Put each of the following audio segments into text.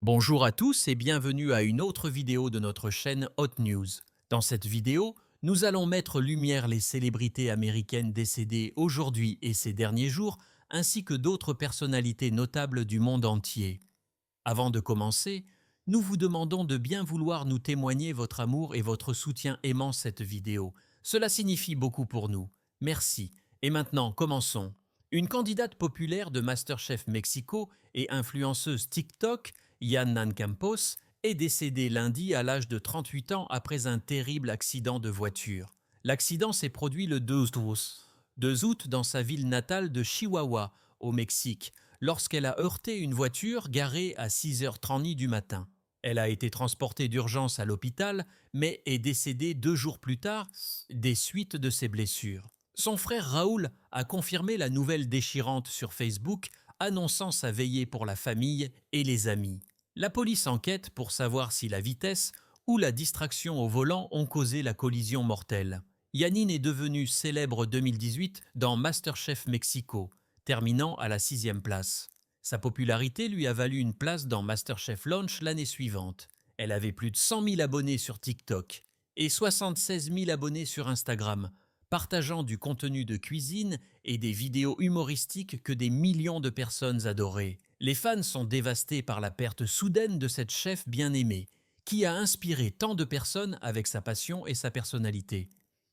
Bonjour à tous et bienvenue à une autre vidéo de notre chaîne Hot News. Dans cette vidéo, nous allons mettre lumière les célébrités américaines décédées aujourd'hui et ces derniers jours, ainsi que d'autres personnalités notables du monde entier. Avant de commencer, nous vous demandons de bien vouloir nous témoigner votre amour et votre soutien aimant cette vidéo. Cela signifie beaucoup pour nous. Merci. Et maintenant, commençons. Une candidate populaire de MasterChef Mexico et influenceuse TikTok, Yann Campos, est décédée lundi à l'âge de 38 ans après un terrible accident de voiture. L'accident s'est produit le 2 août dans sa ville natale de Chihuahua, au Mexique, lorsqu'elle a heurté une voiture garée à 6h30 du matin. Elle a été transportée d'urgence à l'hôpital, mais est décédée 2 jours plus tard des suites de ses blessures. Son frère Raoul a confirmé la nouvelle déchirante sur Facebook, annonçant sa veillée pour la famille et les amis. La police enquête pour savoir si la vitesse ou la distraction au volant ont causé la collision mortelle. Yannine est devenue célèbre 2018 dans MasterChef Mexico, terminant à la 6e place. Sa popularité lui a valu une place dans MasterChef Launch l'année suivante. Elle avait plus de 100 000 abonnés sur TikTok et 76 000 abonnés sur Instagram, partageant du contenu de cuisine et des vidéos humoristiques que des millions de personnes adoraient. Les fans sont dévastés par la perte soudaine de cette chef bien-aimée, qui a inspiré tant de personnes avec sa passion et sa personnalité.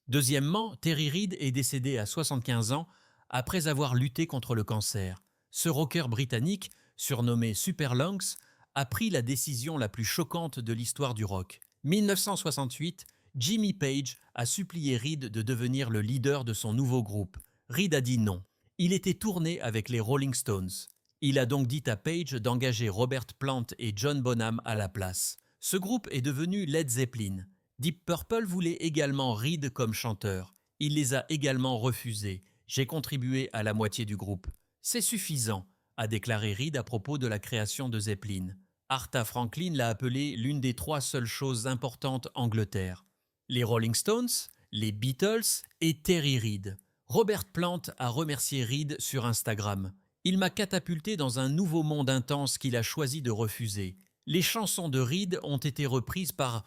Deuxièmement, Terry Reid est décédé à 75 ans après avoir lutté contre le cancer. Ce rocker britannique, surnommé Super Lungs, a pris la décision la plus choquante de l'histoire du rock. 1968, Jimmy Page a supplié Reid de devenir le leader de son nouveau groupe. Reid a dit non. Il était tourné avec les Rolling Stones. Il a donc dit à Page d'engager Robert Plant et John Bonham à la place. Ce groupe est devenu Led Zeppelin. Deep Purple voulait également Reid comme chanteur. Il les a également refusés. J'ai contribué à la moitié du groupe. C'est suffisant, a déclaré Reid à propos de la création de Zeppelin. Aretha Franklin l'a appelé l'une des 3 seules choses importantes Angleterre. Les Rolling Stones, les Beatles et Terry Reid. Robert Plant a remercié Reid sur Instagram. Il m'a catapulté dans un nouveau monde intense qu'il a choisi de refuser. Les chansons de Reid ont été reprises par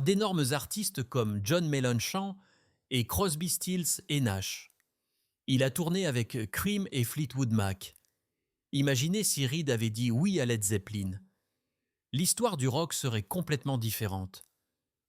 d'énormes artistes comme John Mellencamp et Crosby, Stills et Nash. Il a tourné avec Cream et Fleetwood Mac. Imaginez si Reid avait dit oui à Led Zeppelin. L'histoire du rock serait complètement différente.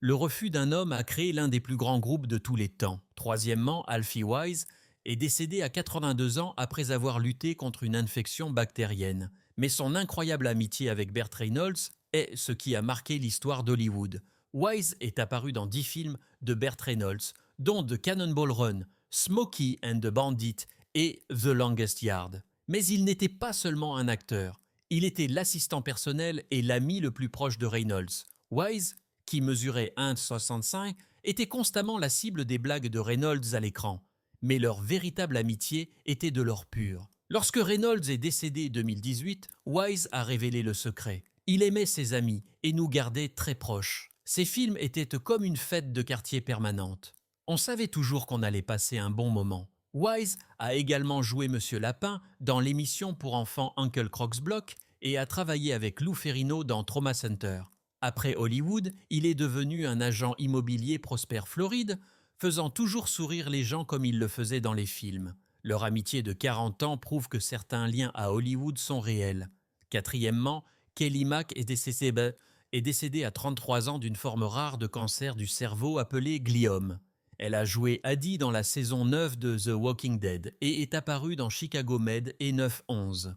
Le refus d'un homme a créé l'un des plus grands groupes de tous les temps. Troisièmement, Alfie Wise est décédé à 82 ans après avoir lutté contre une infection bactérienne. Mais son incroyable amitié avec Burt Reynolds est ce qui a marqué l'histoire d'Hollywood. Wise est apparu dans 10 films de Burt Reynolds, dont The Cannonball Run, Smokey and the Bandit et The Longest Yard. Mais il n'était pas seulement un acteur. Il était l'assistant personnel et l'ami le plus proche de Reynolds. Wise, qui mesurait 1,65 m, était constamment la cible des blagues de Reynolds à l'écran. Mais leur véritable amitié était de l'or pur. Lorsque Reynolds est décédé en 2018, Wise a révélé le secret. Il aimait ses amis et nous gardait très proches. Ses films étaient comme une fête de quartier permanente. On savait toujours qu'on allait passer un bon moment. Wise a également joué Monsieur Lapin dans l'émission pour enfants Uncle Croc's Block et a travaillé avec Lou Ferrigno dans Trauma Center. Après Hollywood, il est devenu un agent immobilier Prosper Floride, faisant toujours sourire les gens comme il le faisait dans les films. Leur amitié de 40 ans prouve que certains liens à Hollywood sont réels. Quatrièmement, Kelly Mack est décédée à 33 ans d'une forme rare de cancer du cerveau appelé gliome. Elle a joué Addie dans la saison 9 de The Walking Dead et est apparue dans Chicago Med et 9-11.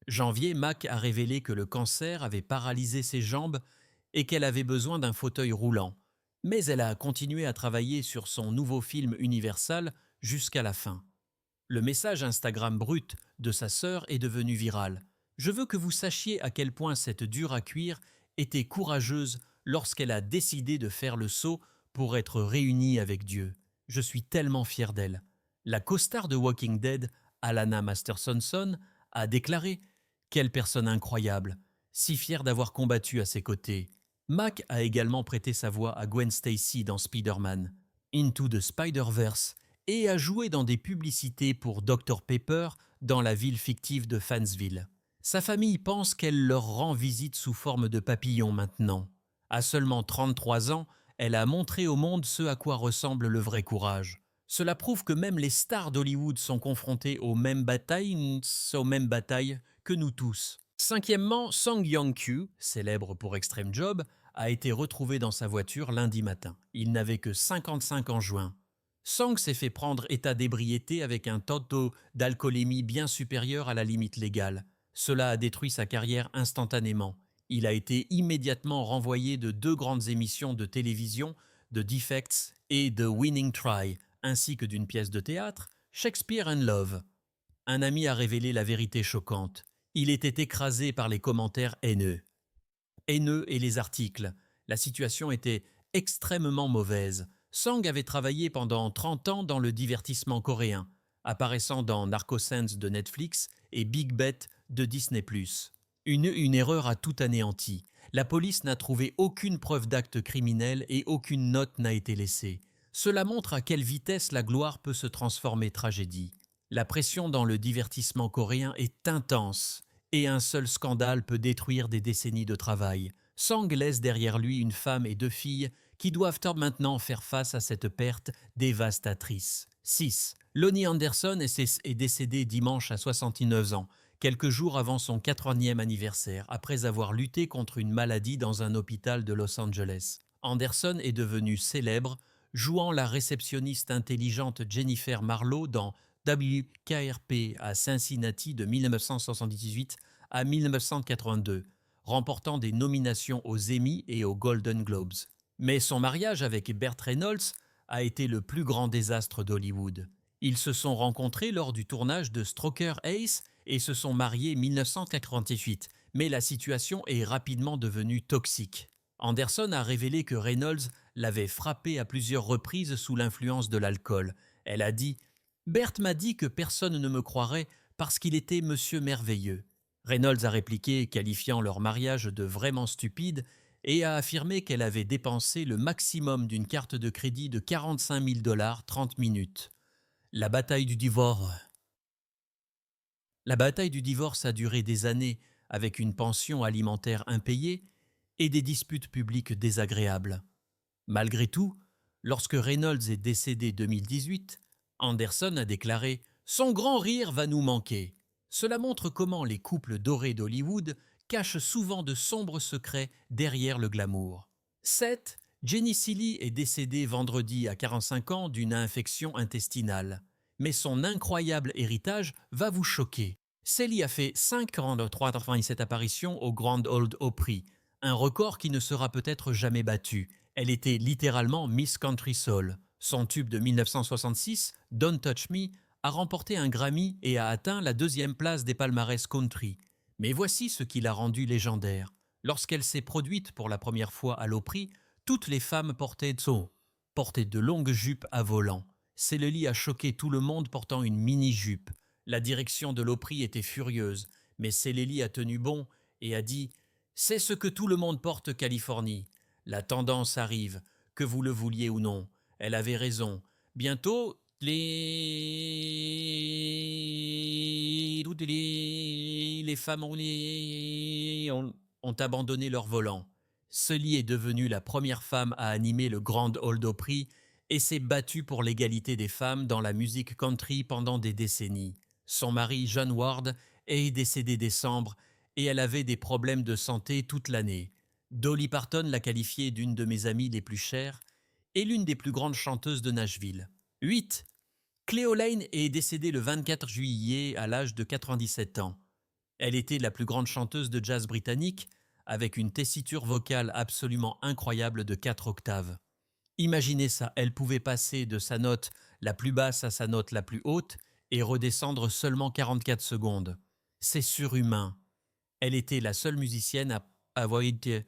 Janvier, Mack a révélé que le cancer avait paralysé ses jambes et qu'elle avait besoin d'un fauteuil roulant. Mais elle a continué à travailler sur son nouveau film Universal jusqu'à la fin. Le message Instagram brut de sa sœur est devenu viral. Je veux que vous sachiez à quel point cette dure à cuire était courageuse lorsqu'elle a décidé de faire le saut pour être réunie avec Dieu. Je suis tellement fier d'elle. La co-star de Walking Dead, Alana Masterson, a déclaré « Quelle personne incroyable, si fière d'avoir combattu à ses côtés ». Mack a également prêté sa voix à Gwen Stacy dans Spider-Man, Into the Spider-Verse et a joué dans des publicités pour Dr Pepper dans la ville fictive de Fansville. Sa famille pense qu'elle leur rend visite sous forme de papillon maintenant. À seulement 33 ans, elle a montré au monde ce à quoi ressemble le vrai courage. Cela prouve que même les stars d'Hollywood sont confrontées aux mêmes batailles que nous tous. Cinquièmement, Song Yong-kyu, célèbre pour Extreme Job, a été retrouvé dans sa voiture lundi matin. Il n'avait que 55 ans en juin. Song s'est fait prendre état d'ébriété avec un taux d'alcoolémie bien supérieur à la limite légale. Cela a détruit sa carrière instantanément. Il a été immédiatement renvoyé de 2 grandes émissions de télévision, de Defects et de Winning Try, ainsi que d'une pièce de théâtre, Shakespeare in Love. Un ami a révélé la vérité choquante. Il était écrasé par les commentaires haineux et les articles. La situation était extrêmement mauvaise. Song avait travaillé pendant 30 ans dans le divertissement coréen, apparaissant dans Narcosense de Netflix et Big Bet de Disney+. Une erreur a tout anéanti. La police n'a trouvé aucune preuve d'acte criminel et aucune note n'a été laissée. Cela montre à quelle vitesse la gloire peut se transformer tragédie. La pression dans le divertissement coréen est intense et un seul scandale peut détruire des décennies de travail. Sang laisse derrière lui une femme et 2 filles qui doivent maintenant faire face à cette perte dévastatrice. 6. Lonnie Anderson est décédée dimanche à 69 ans, quelques jours avant son 80e anniversaire, après avoir lutté contre une maladie dans un hôpital de Los Angeles. Anderson est devenue célèbre, jouant la réceptionniste intelligente Jennifer Marlowe dans WKRP à Cincinnati de 1978 à 1982, remportant des nominations aux Emmy et aux Golden Globes. Mais son mariage avec Burt Reynolds a été le plus grand désastre d'Hollywood. Ils se sont rencontrés lors du tournage de Stroker Ace et se sont mariés en 1988, mais la situation est rapidement devenue toxique. Anderson a révélé que Reynolds l'avait frappé à plusieurs reprises sous l'influence de l'alcool. Elle a dit « Burt m'a dit que personne ne me croirait parce qu'il était monsieur merveilleux ». Reynolds a répliqué, qualifiant leur mariage de vraiment stupide, et a affirmé qu'elle avait dépensé le maximum d'une carte de crédit de 45 000 $ 30 minutes. La bataille du divorce. La bataille du divorce a duré des années, avec une pension alimentaire impayée et des disputes publiques désagréables. Malgré tout, lorsque Reynolds est décédé en 2018, Anderson a déclaré « Son grand rire va nous manquer ». Cela montre comment les couples dorés d'Hollywood cachent souvent de sombres secrets derrière le glamour. 7. Jenny Seeley est décédée vendredi à 45 ans d'une infection intestinale. Mais son incroyable héritage va vous choquer. Seeley a fait 5,97 apparitions au Grand Ole Opry, un record qui ne sera peut-être jamais battu. Elle était littéralement Miss Country Soul. Son tube de 1966, Don't Touch Me, a remporté un Grammy et a atteint la 2e place des palmarès country. Mais voici ce qui l'a rendue légendaire. Lorsqu'elle s'est produite pour la première fois à l'Opry, toutes les femmes portaient de longues jupes à volants. Seeley a choqué tout le monde portant une mini-jupe. La direction de l'Opry était furieuse, mais Seeley a tenu bon et a dit « C'est ce que tout le monde porte Californie. La tendance arrive, que vous le vouliez ou non. » Elle avait raison. Bientôt, les femmes ont abandonné leur volant. Seeley est devenue la première femme à animer le Grand Ole Opry et s'est battue pour l'égalité des femmes dans la musique country pendant des décennies. Son mari, John Ward, est décédé décembre et elle avait des problèmes de santé toute l'année. Dolly Parton l'a qualifiée d'une de mes amies les plus chères et l'une des plus grandes chanteuses de Nashville. 8. Cleo Laine est décédée le 24 juillet à l'âge de 97 ans. Elle était la plus grande chanteuse de jazz britannique, avec une tessiture vocale absolument incroyable de 4 octaves. Imaginez ça, elle pouvait passer de sa note la plus basse à sa note la plus haute et redescendre seulement 44 secondes. C'est surhumain. Elle était la seule musicienne à avoir été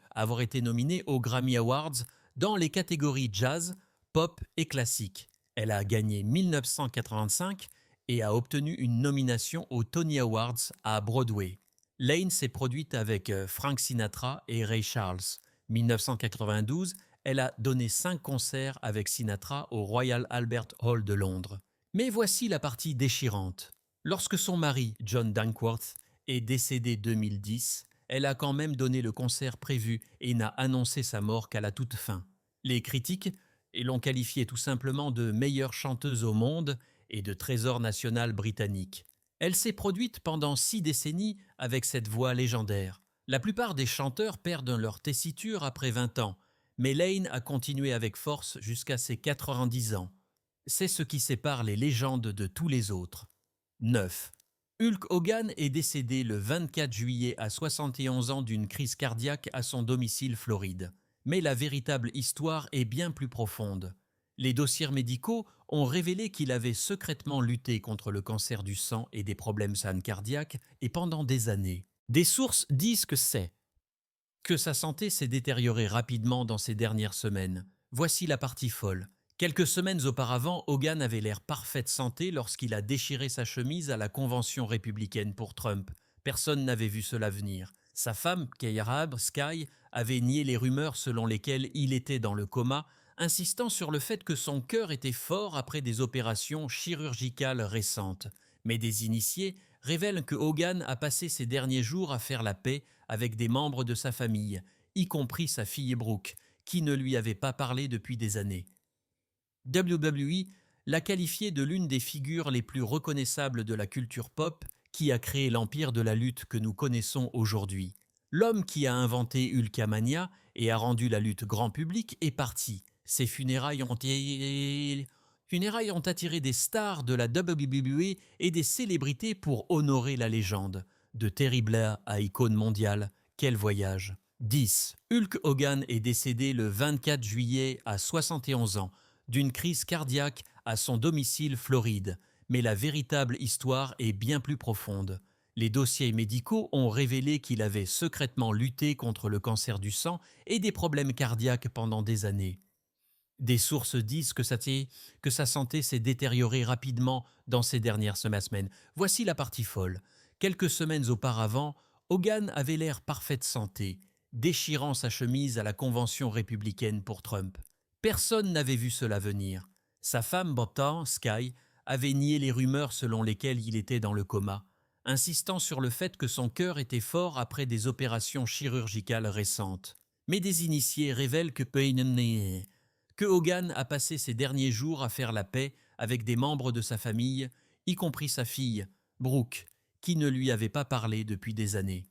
nominée aux Grammy Awards dans les catégories jazz, pop et classique. Elle a gagné 1985 et a obtenu une nomination aux Tony Awards à Broadway. Laine s'est produite avec Frank Sinatra et Ray Charles. 1992, elle a donné 5 concerts avec Sinatra au Royal Albert Hall de Londres. Mais voici la partie déchirante. Lorsque son mari, John Dankworth, est décédée 2010, elle a quand même donné le concert prévu et n'a annoncé sa mort qu'à la toute fin. Les critiques l'ont qualifiée tout simplement de meilleure chanteuse au monde et de trésor national britannique. Elle s'est produite pendant 6 décennies avec cette voix légendaire. La plupart des chanteurs perdent leur tessiture après 20 ans, mais Lane a continué avec force jusqu'à ses 90 ans. C'est ce qui sépare les légendes de tous les autres. 9. Hulk Hogan est décédé le 24 juillet à 71 ans d'une crise cardiaque à son domicile Floride. Mais la véritable histoire est bien plus profonde. Les dossiers médicaux ont révélé qu'il avait secrètement lutté contre le cancer du sang et des problèmes cardiaques et pendant des années. Des sources disent que sa santé s'est détériorée rapidement dans ces dernières semaines. Voici la partie folle. Quelques semaines auparavant, Hogan avait l'air parfaite santé lorsqu'il a déchiré sa chemise à la convention républicaine pour Trump. Personne n'avait vu cela venir. Sa femme, Keira Sky, avait nié les rumeurs selon lesquelles il était dans le coma, insistant sur le fait que son cœur était fort après des opérations chirurgicales récentes. Mais des initiés révèlent que Hogan a passé ses derniers jours à faire la paix avec des membres de sa famille, y compris sa fille Brooke, qui ne lui avait pas parlé depuis des années. WWE l'a qualifié de l'une des figures les plus reconnaissables de la culture pop qui a créé l'empire de la lutte que nous connaissons aujourd'hui. L'homme qui a inventé Hulkamania et a rendu la lutte grand public est parti. Ses funérailles ont attiré des stars de la WWE et des célébrités pour honorer la légende. De Terry Blair à icône mondiale, quel voyage! 10. Hulk Hogan est décédé le 24 juillet à 71 ans d'une crise cardiaque à son domicile Floride. Mais la véritable histoire est bien plus profonde. Les dossiers médicaux ont révélé qu'il avait secrètement lutté contre le cancer du sang et des problèmes cardiaques pendant des années. Des sources disent que sa santé s'est détériorée rapidement dans ces dernières semaines. Voici la partie folle. Quelques semaines auparavant, Hogan avait l'air parfaite santé, déchirant sa chemise à la convention républicaine pour Trump. Personne n'avait vu cela venir. Sa femme, Sky, avait nié les rumeurs selon lesquelles il était dans le coma, insistant sur le fait que son cœur était fort après des opérations chirurgicales récentes. Mais des initiés révèlent que Hogan a passé ses derniers jours à faire la paix avec des membres de sa famille, y compris sa fille, Brooke, qui ne lui avait pas parlé depuis des années.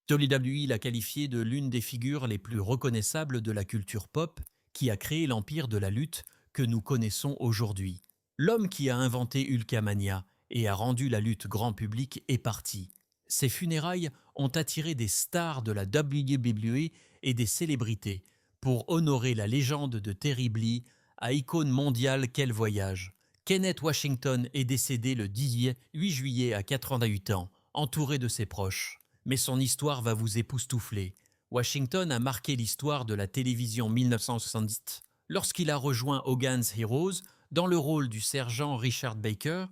WWE l'a qualifié de l'une des figures les plus reconnaissables de la culture pop qui a créé l'empire de la lutte que nous connaissons aujourd'hui. L'homme qui a inventé Hulkamania et a rendu la lutte grand public est parti. Ses funérailles ont attiré des stars de la WWE et des célébrités pour honorer la légende de Terry Blair à icône mondiale quel voyage. Kenneth Washington est décédé le 8 juillet à 88 ans, entouré de ses proches. Mais son histoire va vous époustoufler. Washington a marqué l'histoire de la télévision 1970 lorsqu'il a rejoint Hogan's Heroes dans le rôle du sergent Richard Baker,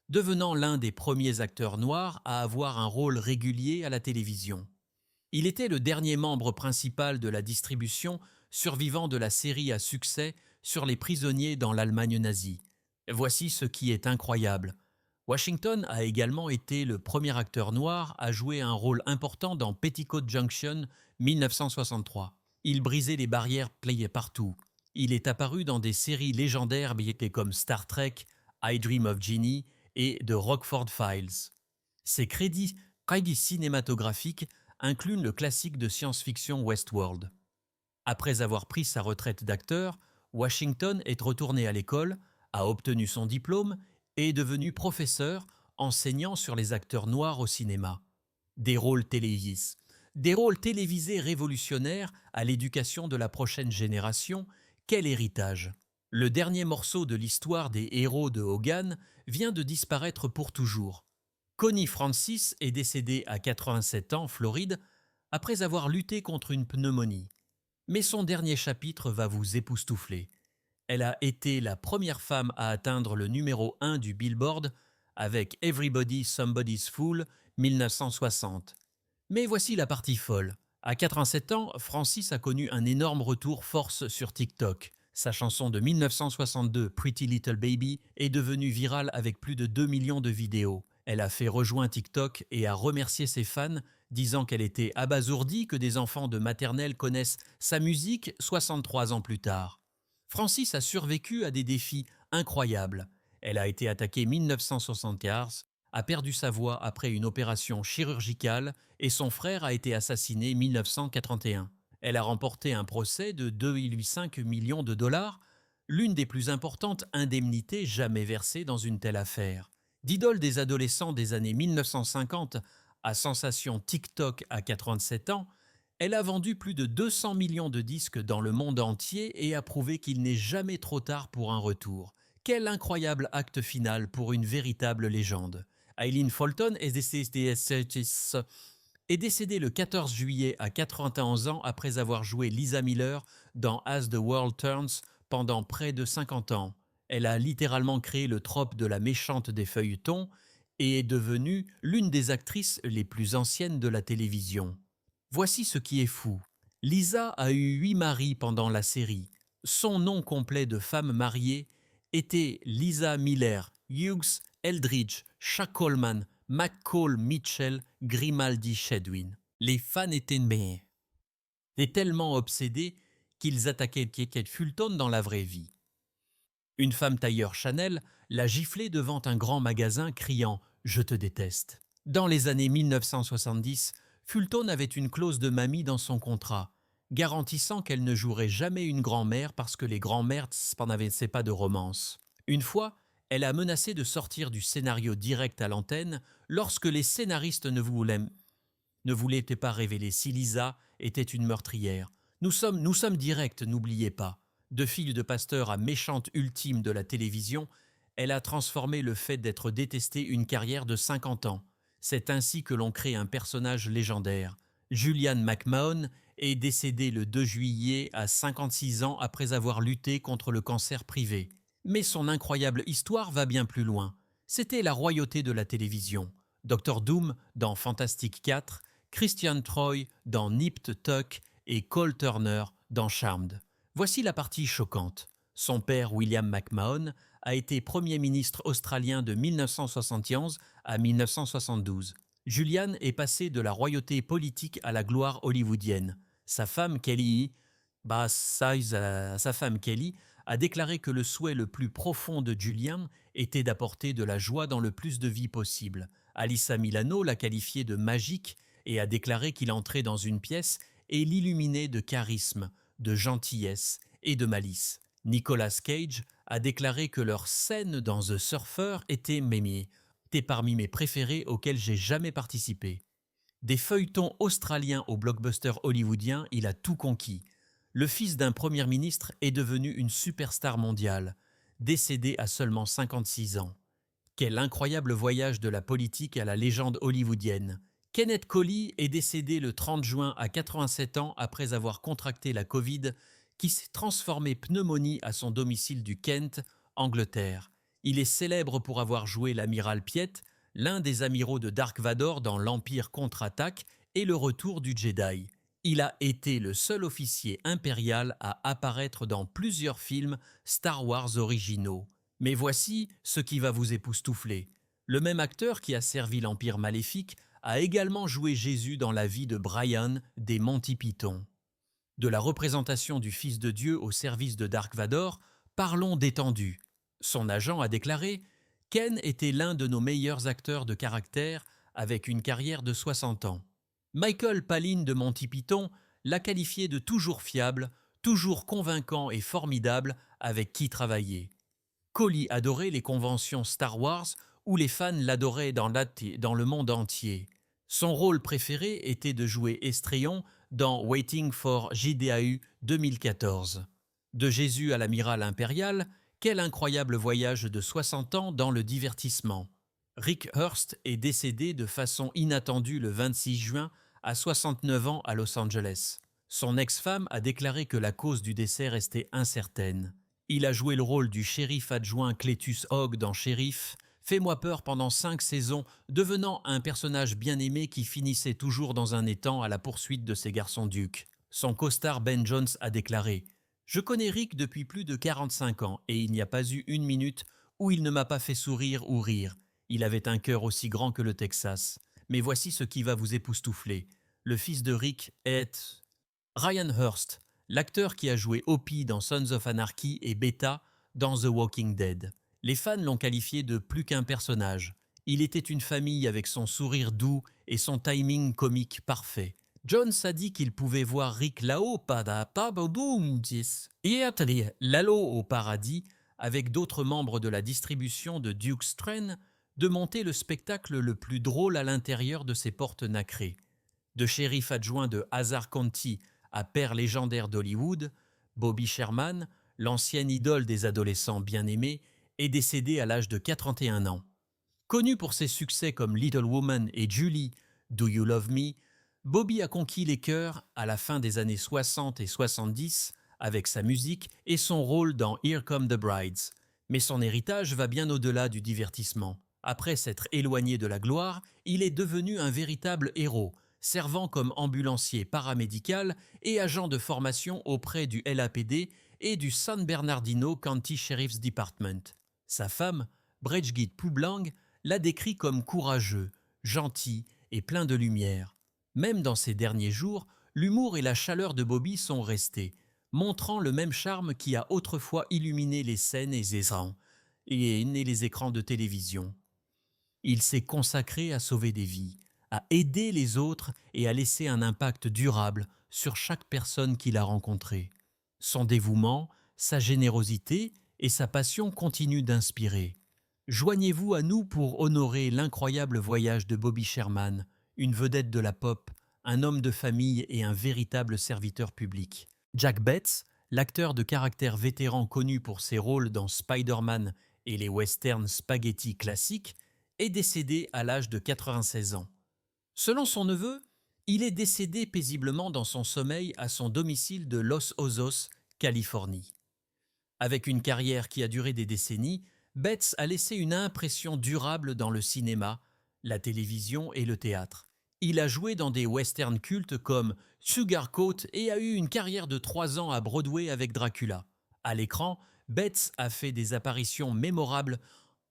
devenant l'un des premiers acteurs noirs à avoir un rôle régulier à la télévision. Il était le dernier membre principal de la distribution survivant de la série à succès sur les prisonniers dans l'Allemagne nazie. Voici ce qui est incroyable. Washington a également été le premier acteur noir à jouer un rôle important dans Petticoat Junction 1963. Il brisait les barrières playées partout. Il est apparu dans des séries légendaires comme Star Trek, I Dream of Jeannie et The Rockford Files. Ses crédits cinématographiques incluent le classique de science-fiction Westworld. Après avoir pris sa retraite d'acteur, Washington est retourné à l'école, a obtenu son diplôme et est devenu professeur enseignant sur les acteurs noirs au cinéma. Des rôles télévisés révolutionnaires à l'éducation de la prochaine génération, quel héritage! Le dernier morceau de l'histoire des héros de Hogan vient de disparaître pour toujours. Connie Francis est décédée à 87 ans, Floride, après avoir lutté contre une pneumonie. Mais son dernier chapitre va vous époustoufler. Elle a été la première femme à atteindre le numéro 1 du Billboard avec Everybody Somebody's Fool 1960. Mais voici la partie folle. À 87 ans, Francis a connu un énorme retour force sur TikTok. Sa chanson de 1962, Pretty Little Baby, est devenue virale avec plus de 2 millions de vidéos. Elle a fait rejoindre TikTok et a remercié ses fans, disant qu'elle était abasourdie que des enfants de maternelle connaissent sa musique 63 ans plus tard. Francis a survécu à des défis incroyables. Elle a été attaquée 1975, a perdu sa voix après une opération chirurgicale et son frère a été assassiné 1981. Elle a remporté un procès de 2,5 millions de dollars, l'une des plus importantes indemnités jamais versées dans une telle affaire. D'idole des adolescents des années 1950 à sensation TikTok à 87 ans, elle a vendu plus de 200 millions de disques dans le monde entier et a prouvé qu'il n'est jamais trop tard pour un retour. Quel incroyable acte final pour une véritable légende. Eileen Fulton est décédée le 14 juillet à 91 ans après avoir joué Lisa Miller dans As the World Turns pendant près de 50 ans. Elle a littéralement créé le trope de la méchante des feuilletons et est devenue l'une des actrices les plus anciennes de la télévision. Voici ce qui est fou. Lisa a eu 8 maris pendant la série. Son nom complet de femme mariée était Lisa Miller, Hughes, Eldridge, Shackleman, McCall Mitchell, Grimaldi Shedwin. Les fans étaient tellement obsédés qu'ils attaquaient Kate Fulton dans la vraie vie. Une femme tailleur Chanel l'a giflée devant un grand magasin criant « Je te déteste ». Dans les années 1970, Fulton avait une clause de mamie dans son contrat, garantissant qu'elle ne jouerait jamais une grand-mère parce que les grands-mères n'avaient pas de romance. Une fois, elle a menacé de sortir du scénario direct à l'antenne lorsque les scénaristes ne voulaient pas révéler si Lisa était une meurtrière. Nous sommes directs, n'oubliez pas. De fille de pasteur à méchante ultime de la télévision, elle a transformé le fait d'être détestée une carrière de 50 ans. C'est ainsi que l'on crée un personnage légendaire. Julianne McMahon est décédée le 2 juillet à 56 ans après avoir lutté contre le cancer privé. Mais son incroyable histoire va bien plus loin. C'était la royauté de la télévision. Dr Doom dans Fantastic 4, Christian Troy dans Nipped Tuck et Cole Turner dans Charmed. Voici la partie choquante. Son père, William McMahon, a été Premier ministre australien de 1971 à 1972. Julianne est passée de la royauté politique à la gloire hollywoodienne. Sa femme Kelly a déclaré que le souhait le plus profond de Julian était d'apporter de la joie dans le plus de vies possible. Alyssa Milano l'a qualifié de magique et a déclaré qu'il entrait dans une pièce et l'illuminait de charisme, de gentillesse et de malice. Nicolas Cage a déclaré que leur scène dans The Surfer était parmi mes préférés auxquels j'ai jamais participé. Des feuilletons australiens au blockbuster hollywoodien, il a tout conquis. Le fils d'un premier ministre est devenu une superstar mondiale, décédé à seulement 56 ans. Quel incroyable voyage de la politique à la légende hollywoodienne. Kenneth Colley est décédé le 30 juin à 87 ans après avoir contracté la Covid qui s'est transformé pneumonie à son domicile du Kent, Angleterre. Il est célèbre pour avoir joué l'amiral Piet, l'un des amiraux de Dark Vador dans l'Empire contre-attaque et le retour du Jedi. Il a été le seul officier impérial à apparaître dans plusieurs films Star Wars originaux. Mais voici ce qui va vous époustoufler. Le même acteur qui a servi l'Empire maléfique a également joué Jésus dans la vie de Brian des Monty Python. De la représentation du Fils de Dieu au service de Dark Vador, parlons d'étendue. Son agent a déclaré « Ken était l'un de nos meilleurs acteurs de caractère avec une carrière de 60 ans. Michael Palin de Monty Python l'a qualifié de toujours fiable, toujours convaincant et formidable avec qui travailler. Colley adorait les conventions Star Wars où les fans l'adoraient dans le monde entier. Son rôle préféré était de jouer Estrillon dans Waiting for JDAU 2014. De Jésus à l'amiral impérial, quel incroyable voyage de 60 ans dans le divertissement. Rick Hurst est décédé de façon inattendue le 26 juin à 69 ans à Los Angeles. Son ex-femme a déclaré que la cause du décès restait incertaine. Il a joué le rôle du shérif adjoint Cletus Hogg dans Shérif, Fais-moi peur pendant 5 saisons, devenant un personnage bien aimé qui finissait toujours dans un étang à la poursuite de ses garçons ducs. Son costard Ben Jones a déclaré « Je connais Rick depuis plus de 45 ans et il n'y a pas eu une minute où il ne m'a pas fait sourire ou rire. Il avait un cœur aussi grand que le Texas. Mais voici ce qui va vous époustoufler. Le fils de Rick est Ryan Hurst, l'acteur qui a joué Opie dans Sons of Anarchy et Beta dans The Walking Dead. Les fans l'ont qualifié de plus qu'un personnage. Il était une famille avec son sourire doux et son timing comique parfait. Jones a dit qu'il pouvait voir Rick là-haut, Lalo au paradis, avec d'autres membres de la distribution de Duke Strain, de monter le spectacle le plus drôle à l'intérieur de ses portes nacrées. De shérif adjoint de Hazard County à père légendaire d'Hollywood, Bobby Sherman, l'ancienne idole des adolescents bien-aimés, est décédé à l'âge de 81 ans. Connu pour ses succès comme Little Woman et Julie, Do You Love Me, Bobby a conquis les cœurs à la fin des années 60 et 70 avec sa musique et son rôle dans Here Come the Brides. Mais son héritage va bien au-delà du divertissement. Après s'être éloigné de la gloire, il est devenu un véritable héros, servant comme ambulancier paramédical et agent de formation auprès du LAPD et du San Bernardino County Sheriff's Department. Sa femme, Brejgit Publang, l'a décrit comme courageux, gentil et plein de lumière. Même dans ces derniers jours, l'humour et la chaleur de Bobby sont restés, montrant le même charme qui a autrefois illuminé les scènes et les écrans de télévision. Il s'est consacré à sauver des vies, à aider les autres et à laisser un impact durable sur chaque personne qu'il a rencontrée. Son dévouement, sa générosité et sa passion continuent d'inspirer. Joignez-vous à nous pour honorer l'incroyable voyage de Bobby Sherman, une vedette de la pop, un homme de famille et un véritable serviteur public. Jack Betts, l'acteur de caractère vétéran connu pour ses rôles dans Spider-Man et les westerns spaghetti classiques, est décédé à l'âge de 96 ans. Selon son neveu, il est décédé paisiblement dans son sommeil à son domicile de Los Osos, Californie. Avec une carrière qui a duré des décennies, Betts a laissé une impression durable dans le cinéma, la télévision et le théâtre. Il a joué dans des westerns cultes comme Sugarcoat et a eu une carrière de 3 ans à Broadway avec Dracula. À l'écran, Betts a fait des apparitions mémorables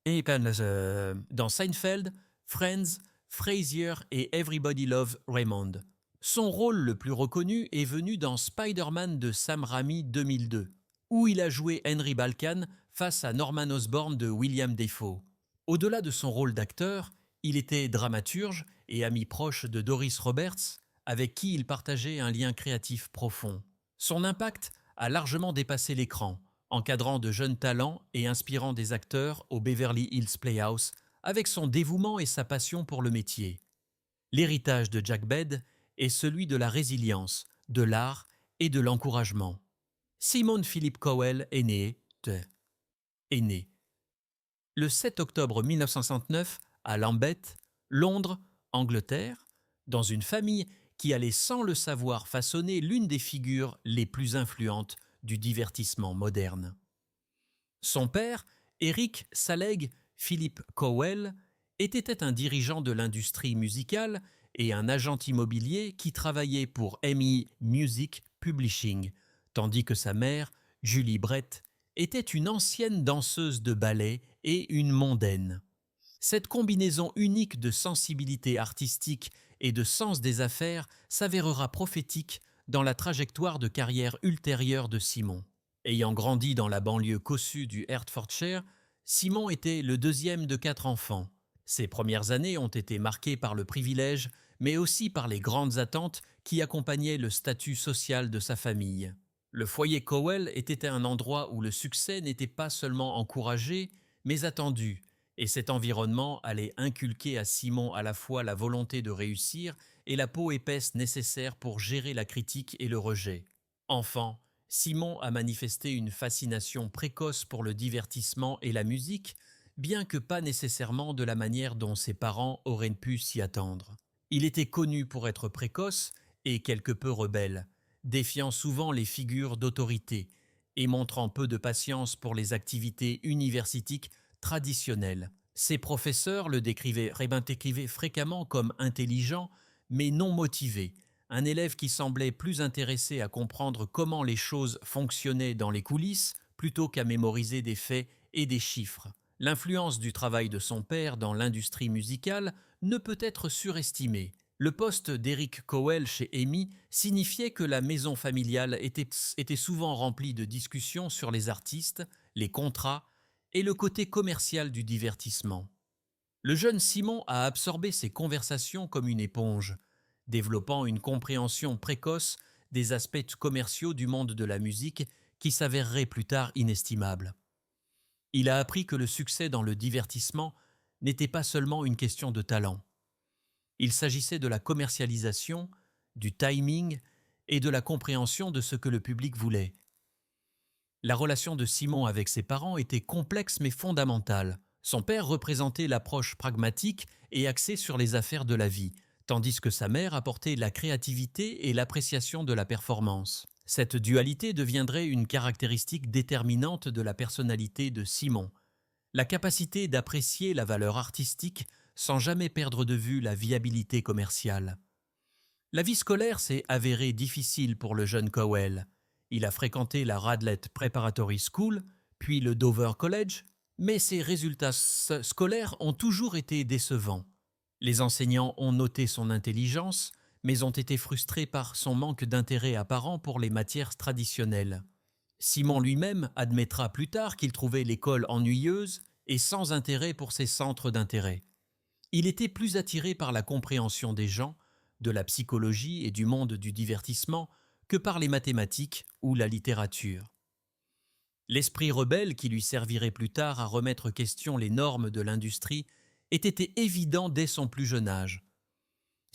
dans Seinfeld, Friends, Frasier et Everybody Loves Raymond. Son rôle le plus reconnu est venu dans Spider-Man de Sam Raimi 2002, où il a joué Henry Balkan face à Norman Osborn de William Dafoe. Au-delà de son rôle d'acteur, il était dramaturge et ami proche de Doris Roberts, avec qui il partageait un lien créatif profond. Son impact a largement dépassé l'écran, encadrant de jeunes talents et inspirant des acteurs au Beverly Hills Playhouse avec son dévouement et sa passion pour le métier. L'héritage de Jack Bed est celui de la résilience, de l'art et de l'encouragement. Simon Philip Cowell est né le 7 octobre 1969 à Lambeth, Londres, Angleterre, dans une famille qui allait sans le savoir façonner l'une des figures les plus influentes du divertissement moderne. Son père, Eric Saleg Philip Cowell, était un dirigeant de l'industrie musicale et un agent immobilier qui travaillait pour EMI Music Publishing, tandis que sa mère, Julie Brett, était une ancienne danseuse de ballet et une mondaine. Cette combinaison unique de sensibilité artistique et de sens des affaires s'avérera prophétique dans la trajectoire de carrière ultérieure de Simon. Ayant grandi dans la banlieue cossue du Hertfordshire, Simon était le deuxième de 4 enfants. Ses premières années ont été marquées par le privilège, mais aussi par les grandes attentes qui accompagnaient le statut social de sa famille. Le foyer Cowell était un endroit où le succès n'était pas seulement encouragé, mais attendu, et cet environnement allait inculquer à Simon à la fois la volonté de réussir et la peau épaisse nécessaire pour gérer la critique et le rejet. Enfant, Simon a manifesté une fascination précoce pour le divertissement et la musique, bien que pas nécessairement de la manière dont ses parents auraient pu s'y attendre. Il était connu pour être précoce et quelque peu rebelle, défiant souvent les figures d'autorité et montrant peu de patience pour les activités universitiques traditionnelles. Ses professeurs le décrivaient fréquemment comme intelligent, mais non motivé, un élève qui semblait plus intéressé à comprendre comment les choses fonctionnaient dans les coulisses plutôt qu'à mémoriser des faits et des chiffres. L'influence du travail de son père dans l'industrie musicale ne peut être surestimée. Le poste d'Eric Cowell chez EMI signifiait que la maison familiale était souvent remplie de discussions sur les artistes, les contrats et le côté commercial du divertissement. Le jeune Simon a absorbé ces conversations comme une éponge, développant une compréhension précoce des aspects commerciaux du monde de la musique qui s'avéreraient plus tard inestimables. Il a appris que le succès dans le divertissement n'était pas seulement une question de talent. Il s'agissait de la commercialisation, du timing et de la compréhension de ce que le public voulait. La relation de Simon avec ses parents était complexe mais fondamentale. Son père représentait l'approche pragmatique et axée sur les affaires de la vie, tandis que sa mère apportait la créativité et l'appréciation de la performance. Cette dualité deviendrait une caractéristique déterminante de la personnalité de Simon, la capacité d'apprécier la valeur artistique sans jamais perdre de vue la viabilité commerciale. La vie scolaire s'est avérée difficile pour le jeune Cowell. Il a fréquenté la Radlett Preparatory School, puis le Dover College, mais ses résultats scolaires ont toujours été décevants. Les enseignants ont noté son intelligence, mais ont été frustrés par son manque d'intérêt apparent pour les matières traditionnelles. Simon lui-même admettra plus tard qu'il trouvait l'école ennuyeuse et sans intérêt pour ses centres d'intérêt. Il était plus attiré par la compréhension des gens, de la psychologie et du monde du divertissement que par les mathématiques ou la littérature. L'esprit rebelle qui lui servirait plus tard à remettre question les normes de l'industrie était évident dès son plus jeune âge.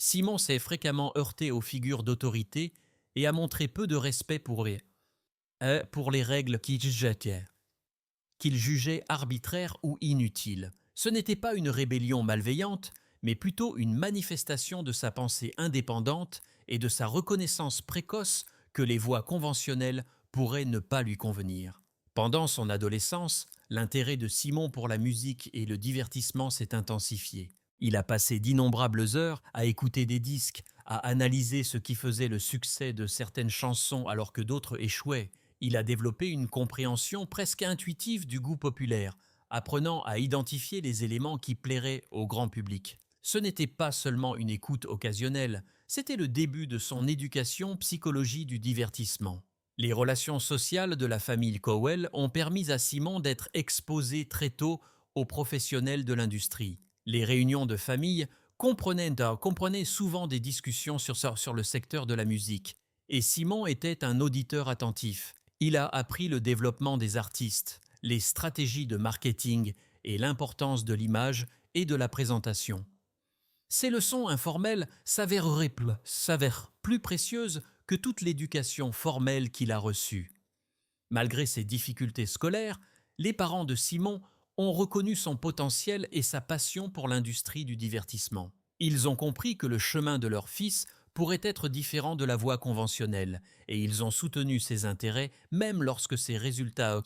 Simon s'est fréquemment heurté aux figures d'autorité et a montré peu de respect pour les règles qu'il jugeait arbitraires ou inutiles. Ce n'était pas une rébellion malveillante, mais plutôt une manifestation de sa pensée indépendante et de sa reconnaissance précoce que les voies conventionnelles pourraient ne pas lui convenir. Pendant son adolescence, l'intérêt de Simon pour la musique et le divertissement s'est intensifié. Il a passé d'innombrables heures à écouter des disques, à analyser ce qui faisait le succès de certaines chansons alors que d'autres échouaient. Il a développé une compréhension presque intuitive du goût populaire, apprenant à identifier les éléments qui plairaient au grand public. Ce n'était pas seulement une écoute occasionnelle, c'était le début de son éducation psychologie du divertissement. Les relations sociales de la famille Cowell ont permis à Simon d'être exposé très tôt aux professionnels de l'industrie. Les réunions de famille comprenaient souvent des discussions sur le secteur de la musique, et Simon était un auditeur attentif. Il a appris le développement des artistes, les stratégies de marketing et l'importance de l'image et de la présentation. Ces leçons informelles s'avèrent plus précieuses que toute l'éducation formelle qu'il a reçue. Malgré ses difficultés scolaires, les parents de Simon ont reconnu son potentiel et sa passion pour l'industrie du divertissement. Ils ont compris que le chemin de leur fils pourrait être différent de la voie conventionnelle, et ils ont soutenu ses intérêts même lorsque ses résultats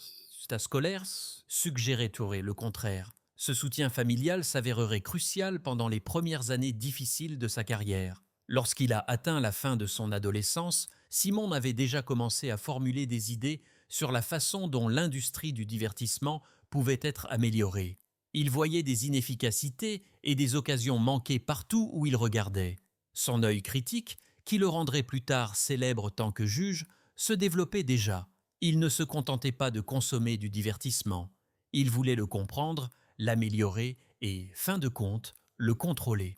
scolaires suggéraient le contraire. Ce soutien familial s'avérerait crucial pendant les premières années difficiles de sa carrière. Lorsqu'il a atteint la fin de son adolescence, Simon avait déjà commencé à formuler des idées sur la façon dont l'industrie du divertissement pouvait être améliorée. Il voyait des inefficacités et des occasions manquées partout où il regardait. Son œil critique, qui le rendrait plus tard célèbre tant que juge, se développait déjà. Il ne se contentait pas de consommer du divertissement. Il voulait le comprendre, l'améliorer et, fin de compte, le contrôler.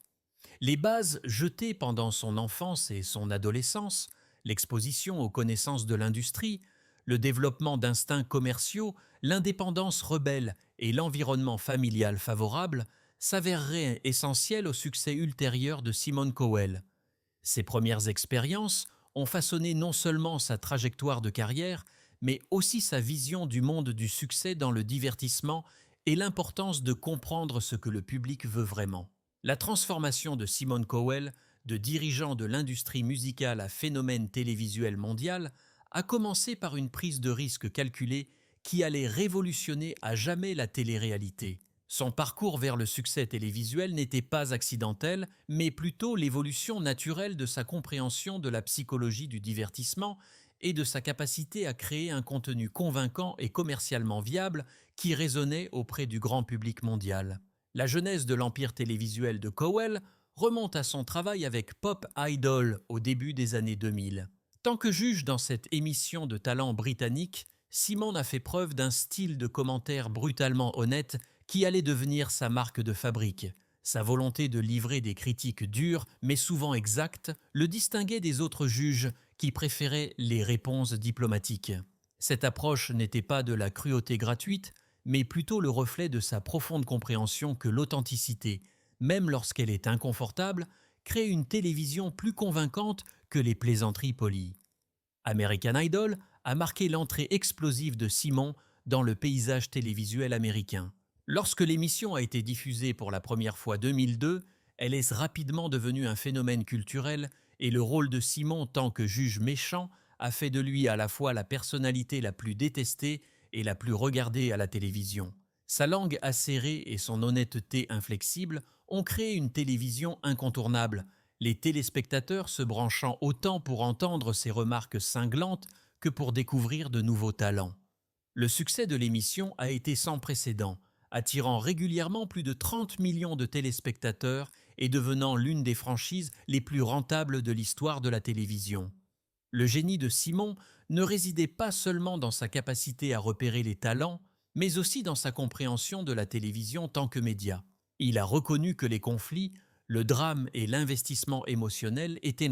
Les bases jetées pendant son enfance et son adolescence, l'exposition aux connaissances de l'industrie, le développement d'instincts commerciaux, l'indépendance rebelle et l'environnement familial favorable s'avéreraient essentiels au succès ultérieur de Simon Cowell. Ses premières expériences ont façonné non seulement sa trajectoire de carrière, mais aussi sa vision du monde du succès dans le divertissement et l'importance de comprendre ce que le public veut vraiment. La transformation de Simon Cowell, de dirigeant de l'industrie musicale à phénomène télévisuel mondial, a commencé par une prise de risque calculée qui allait révolutionner à jamais la télé-réalité. Son parcours vers le succès télévisuel n'était pas accidentel, mais plutôt l'évolution naturelle de sa compréhension de la psychologie du divertissement et de sa capacité à créer un contenu convaincant et commercialement viable qui résonnait auprès du grand public mondial. La genèse de l'empire télévisuel de Cowell remonte à son travail avec Pop Idol au début des années 2000. Tant que juge dans cette émission de talent britannique, Simon a fait preuve d'un style de commentaire brutalement honnête qui allait devenir sa marque de fabrique. Sa volonté de livrer des critiques dures, mais souvent exactes, le distinguait des autres juges qui préféraient les réponses diplomatiques. Cette approche n'était pas de la cruauté gratuite, mais plutôt le reflet de sa profonde compréhension que l'authenticité, même lorsqu'elle est inconfortable, crée une télévision plus convaincante que les plaisanteries polies. American Idol a marqué l'entrée explosive de Simon dans le paysage télévisuel américain. Lorsque l'émission a été diffusée pour la première fois en 2002, elle est rapidement devenue un phénomène culturel et le rôle de Simon tant que juge méchant a fait de lui à la fois la personnalité la plus détestée et la plus regardée à la télévision. Sa langue acérée et son honnêteté inflexible ont créé une télévision incontournable, les téléspectateurs se branchant autant pour entendre ses remarques cinglantes que pour découvrir de nouveaux talents. Le succès de l'émission a été sans précédent, attirant régulièrement plus de 30 millions de téléspectateurs et devenant l'une des franchises les plus rentables de l'histoire de la télévision. Le génie de Simon ne résidait pas seulement dans sa capacité à repérer les talents, mais aussi dans sa compréhension de la télévision tant que média. Il a reconnu que les conflits, le drame et l'investissement émotionnel étaient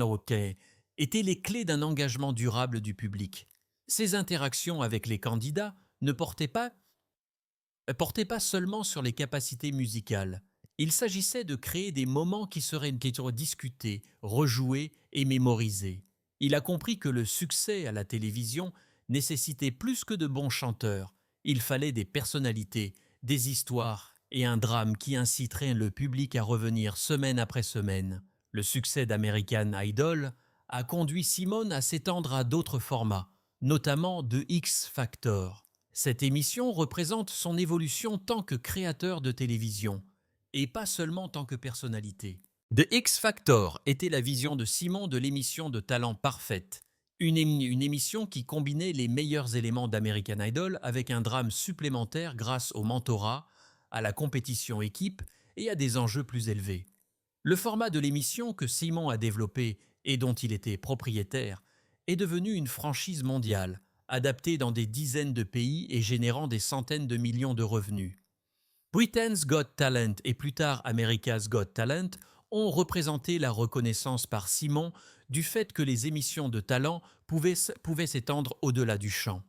les clés d'un engagement durable du public. Ses interactions avec les candidats ne portaient pas seulement sur les capacités musicales. Il s'agissait de créer des moments qui seraient discutés, rejoués et mémorisés. Il a compris que le succès à la télévision nécessitait plus que de bons chanteurs. Il fallait des personnalités, des histoires et un drame qui inciteraient le public à revenir semaine après semaine. Le succès d'American Idol a conduit Simon à s'étendre à d'autres formats, notamment de X Factor. Cette émission représente son évolution tant que créateur de télévision, et pas seulement tant que personnalité. The X Factor était la vision de Simon de l'émission de talent parfaite, une émission qui combinait les meilleurs éléments d'American Idol avec un drame supplémentaire grâce au mentorat, à la compétition équipe et à des enjeux plus élevés. Le format de l'émission que Simon a développé et dont il était propriétaire est devenu une franchise mondiale, adaptée dans des dizaines de pays et générant des centaines de millions de revenus. Britain's Got Talent et plus tard America's Got Talent ont représenté la reconnaissance par Simon du fait que les émissions de talent pouvaient s'étendre au-delà du chant.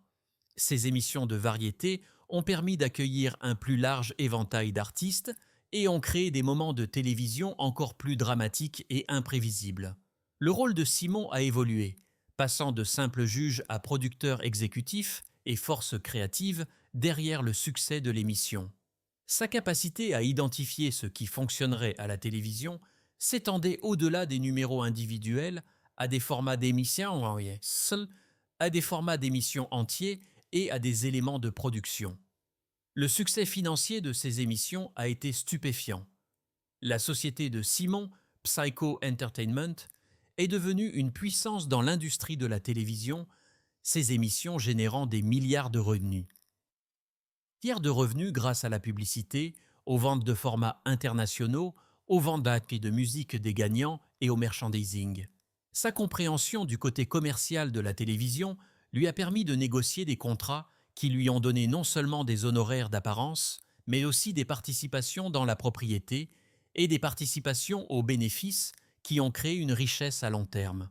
Ces émissions de variété ont permis d'accueillir un plus large éventail d'artistes et ont créé des moments de télévision encore plus dramatiques et imprévisibles. Le rôle de Simon a évolué, passant de simple juge à producteur exécutif et force créative derrière le succès de l'émission. Sa capacité à identifier ce qui fonctionnerait à la télévision s'étendait au-delà des numéros individuels à des formats d'émissions entiers et à des éléments de production. Le succès financier de ces émissions a été stupéfiant. La société de Simon, Psycho Entertainment, est devenue une puissance dans l'industrie de la télévision, ces émissions générant des milliards de revenus. De revenus grâce à la publicité, aux ventes de formats internationaux, aux ventes de musique des gagnants et au merchandising. Sa compréhension du côté commercial de la télévision lui a permis de négocier des contrats qui lui ont donné non seulement des honoraires d'apparence, mais aussi des participations dans la propriété et des participations aux bénéfices qui ont créé une richesse à long terme.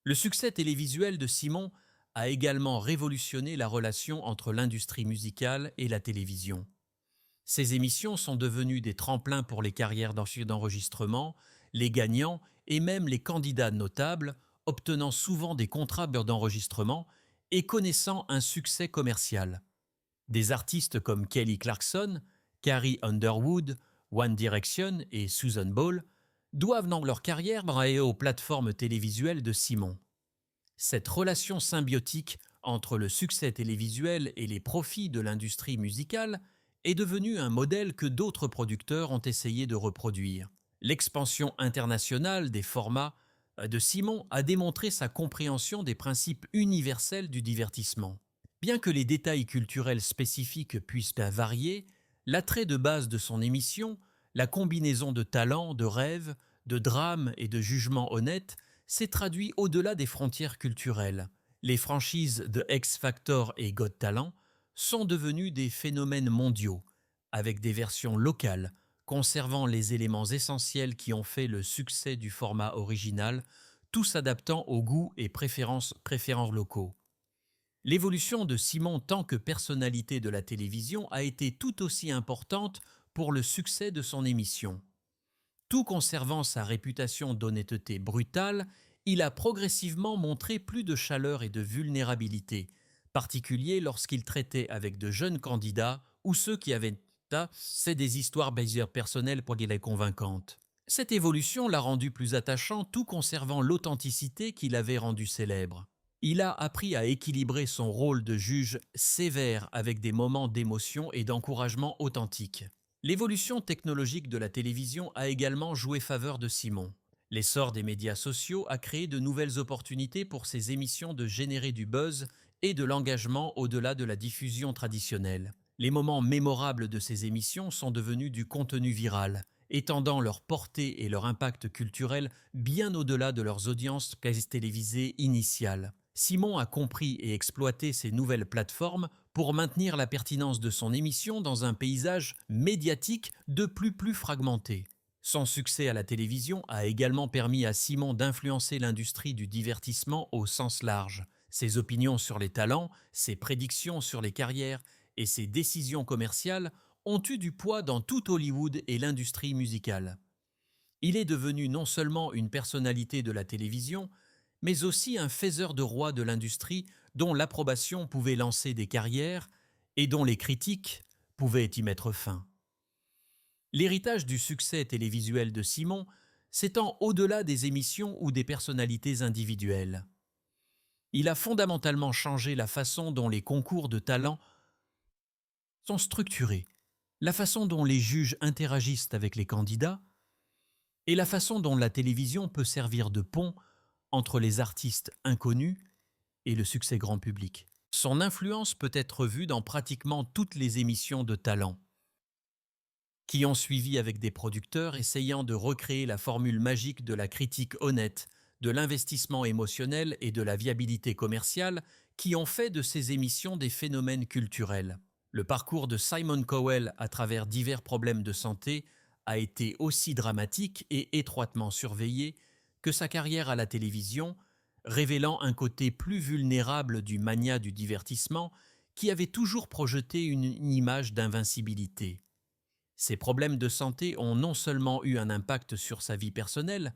Le succès télévisuel de Simon a également révolutionné la relation entre l'industrie musicale et la télévision. Ces émissions sont devenues des tremplins pour les carrières d'enregistrement, les gagnants et même les candidats notables, obtenant souvent des contrats d'enregistrement et connaissant un succès commercial. Des artistes comme Kelly Clarkson, Carrie Underwood, One Direction et Susan Ball doivent dans leur carrière aux plateformes télévisuelles de Simon. Cette relation symbiotique entre le succès télévisuel et les profits de l'industrie musicale est devenue un modèle que d'autres producteurs ont essayé de reproduire. L'expansion internationale des formats de Simon a démontré sa compréhension des principes universels du divertissement. Bien que les détails culturels spécifiques puissent varier, l'attrait de base de son émission, la combinaison de talent, de rêve, de drame et de jugement honnête s'est traduit au-delà des frontières culturelles. Les franchises de X Factor et Got Talent sont devenues des phénomènes mondiaux, avec des versions locales, conservant les éléments essentiels qui ont fait le succès du format original, tout s'adaptant aux goûts et préférences locaux. L'évolution de Simon tant que personnalité de la télévision a été tout aussi importante pour le succès de son émission. Tout conservant sa réputation d'honnêteté brutale, il a progressivement montré plus de chaleur et de vulnérabilité, particulier lorsqu'il traitait avec de jeunes candidats ou ceux qui avaient c'est des histoires personnelles pour les convaincantes. Cette évolution l'a rendu plus attachant tout conservant l'authenticité qui l'avait rendu célèbre. Il a appris à équilibrer son rôle de juge sévère avec des moments d'émotion et d'encouragement authentiques. L'évolution technologique de la télévision a également joué faveur de Simon. L'essor des médias sociaux a créé de nouvelles opportunités pour ses émissions de générer du buzz et de l'engagement au-delà de la diffusion traditionnelle. Les moments mémorables de ces émissions sont devenus du contenu viral, étendant leur portée et leur impact culturel bien au-delà de leurs audiences télévisées initiales. Simon a compris et exploité ces nouvelles plateformes pour maintenir la pertinence de son émission dans un paysage médiatique de plus fragmenté. Son succès à la télévision a également permis à Simon d'influencer l'industrie du divertissement au sens large. Ses opinions sur les talents, ses prédictions sur les carrières et ses décisions commerciales ont eu du poids dans tout Hollywood et l'industrie musicale. Il est devenu non seulement une personnalité de la télévision, mais aussi un faiseur de roi de l'industrie dont l'approbation pouvait lancer des carrières et dont les critiques pouvaient y mettre fin. L'héritage du succès télévisuel de Simon s'étend au-delà des émissions ou des personnalités individuelles. Il a fondamentalement changé la façon dont les concours de talent sont structurés, la façon dont les juges interagissent avec les candidats et la façon dont la télévision peut servir de pont entre les artistes inconnus et le succès grand public. Son influence peut être vue dans pratiquement toutes les émissions de talent qui ont suivi avec des producteurs essayant de recréer la formule magique de la critique honnête, de l'investissement émotionnel et de la viabilité commerciale qui ont fait de ces émissions des phénomènes culturels. Le parcours de Simon Cowell à travers divers problèmes de santé a été aussi dramatique et étroitement surveillé que sa carrière à la télévision, révélant un côté plus vulnérable du mania du divertissement qui avait toujours projeté une image d'invincibilité. Ces problèmes de santé ont non seulement eu un impact sur sa vie personnelle,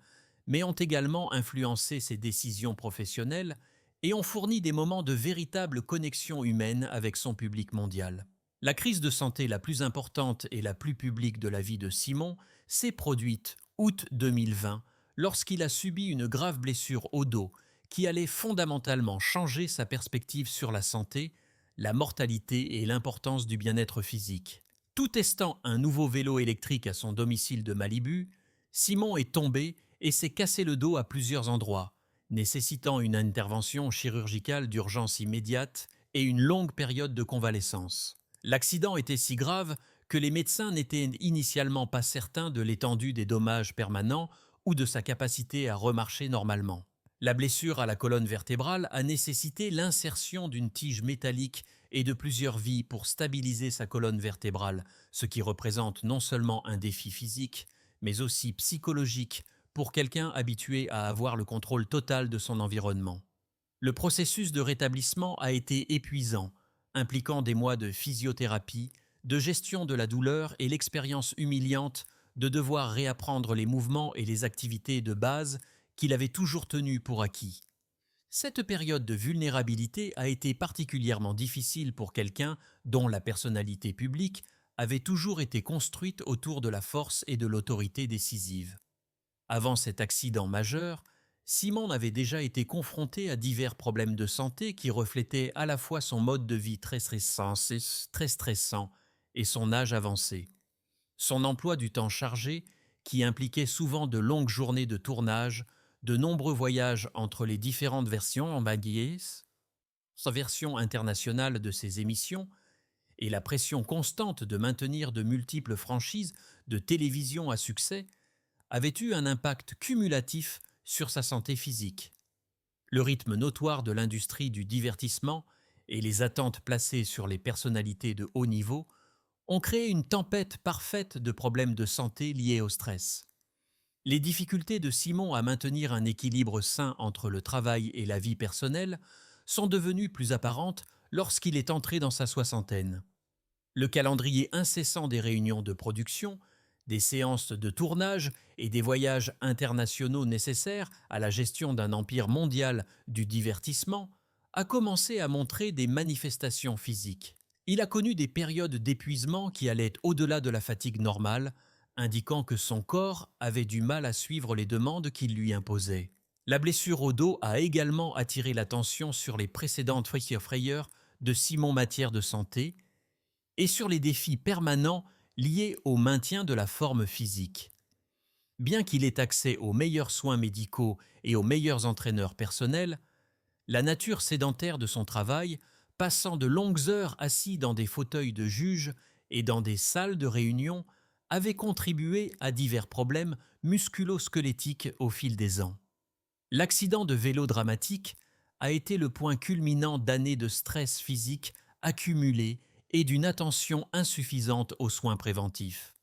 mais ont également influencé ses décisions professionnelles et ont fourni des moments de véritable connexion humaine avec son public mondial. La crise de santé la plus importante et la plus publique de la vie de Simon s'est produite août 2020 lorsqu'il a subi une grave blessure au dos qui allait fondamentalement changer sa perspective sur la santé, la mortalité et l'importance du bien-être physique. Tout testant un nouveau vélo électrique à son domicile de Malibu, Simon est tombé et s'est cassé le dos à plusieurs endroits, nécessitant une intervention chirurgicale d'urgence immédiate et une longue période de convalescence. L'accident était si grave que les médecins n'étaient initialement pas certains de l'étendue des dommages permanents ou de sa capacité à remarcher normalement. La blessure à la colonne vertébrale a nécessité l'insertion d'une tige métallique et de plusieurs vis pour stabiliser sa colonne vertébrale, ce qui représente non seulement un défi physique, mais aussi psychologique pour quelqu'un habitué à avoir le contrôle total de son environnement. Le processus de rétablissement a été épuisant, impliquant des mois de physiothérapie, de gestion de la douleur et l'expérience humiliante de devoir réapprendre les mouvements et les activités de base qu'il avait toujours tenus pour acquis. Cette période de vulnérabilité a été particulièrement difficile pour quelqu'un dont la personnalité publique avait toujours été construite autour de la force et de l'autorité décisive. Avant cet accident majeur, Simon avait déjà été confronté à divers problèmes de santé qui reflétaient à la fois son mode de vie très stressant et son âge avancé. Son emploi du temps chargé, qui impliquait souvent de longues journées de tournage, de nombreux voyages entre les différentes versions en bagages, sa version internationale de ses émissions, et la pression constante de maintenir de multiples franchises de télévision à succès avaient eu un impact cumulatif sur sa santé physique. Le rythme notoire de l'industrie du divertissement et les attentes placées sur les personnalités de haut niveau ont créé une tempête parfaite de problèmes de santé liés au stress. Les difficultés de Simon à maintenir un équilibre sain entre le travail et la vie personnelle sont devenues plus apparentes lorsqu'il est entré dans sa soixantaine. Le calendrier incessant des réunions de production, des séances de tournage et des voyages internationaux nécessaires à la gestion d'un empire mondial du divertissement a commencé à montrer des manifestations physiques. Il a connu des périodes d'épuisement qui allaient au-delà de la fatigue normale, indiquant que son corps avait du mal à suivre les demandes qu'il lui imposait. La blessure au dos a également attiré l'attention sur les précédentes frayeurs de Simon matière de santé et sur les défis permanents liés au maintien de la forme physique. Bien qu'il ait accès aux meilleurs soins médicaux et aux meilleurs entraîneurs personnels, la nature sédentaire de son travail, passant de longues heures assis dans des fauteuils de juge et dans des salles de réunion, avait contribué à divers problèmes musculo-squelettiques au fil des ans. L'accident de vélo dramatique a été le point culminant d'années de stress physique accumulé et d'une attention insuffisante aux soins préventifs.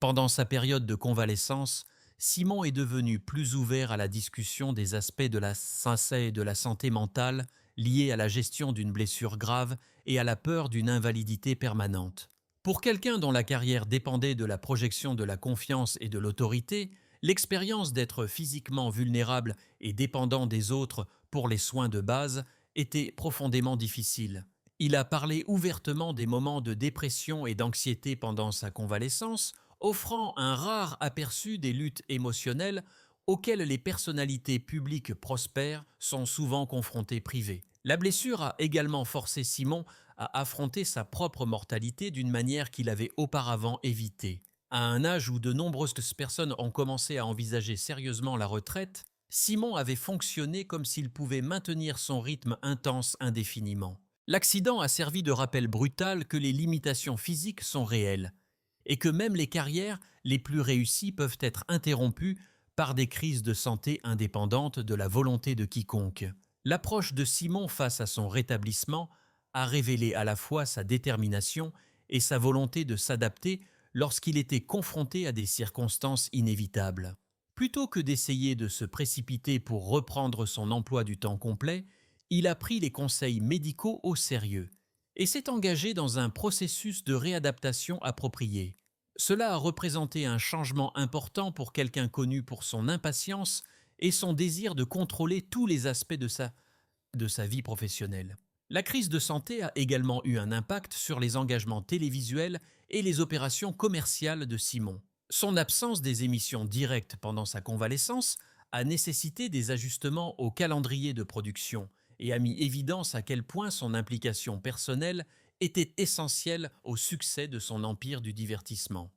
Pendant sa période de convalescence, Simon est devenu plus ouvert à la discussion des aspects de la santé mentale liés à la gestion d'une blessure grave et à la peur d'une invalidité permanente. Pour quelqu'un dont la carrière dépendait de la projection de la confiance et de l'autorité, l'expérience d'être physiquement vulnérable et dépendant des autres pour les soins de base était profondément difficile. Il a parlé ouvertement des moments de dépression et d'anxiété pendant sa convalescence, offrant un rare aperçu des luttes émotionnelles auxquelles les personnalités publiques prospères sont souvent confrontées privées. La blessure a également forcé Simon à affronter sa propre mortalité d'une manière qu'il avait auparavant évitée. À un âge où de nombreuses personnes ont commencé à envisager sérieusement la retraite, Simon avait fonctionné comme s'il pouvait maintenir son rythme intense indéfiniment. L'accident a servi de rappel brutal que les limitations physiques sont réelles et que même les carrières les plus réussies peuvent être interrompues par des crises de santé indépendantes de la volonté de quiconque. L'approche de Simon face à son rétablissement a révélé à la fois sa détermination et sa volonté de s'adapter lorsqu'il était confronté à des circonstances inévitables. Plutôt que d'essayer de se précipiter pour reprendre son emploi du temps complet, il a pris les conseils médicaux au sérieux et s'est engagé dans un processus de réadaptation approprié. Cela a représenté un changement important pour quelqu'un connu pour son impatience et son désir de contrôler tous les aspects de sa vie professionnelle. La crise de santé a également eu un impact sur les engagements télévisuels et les opérations commerciales de Simon. Son absence des émissions directes pendant sa convalescence a nécessité des ajustements au calendrier de production et a mis évidence à quel point son implication personnelle était essentielle au succès de son empire du divertissement.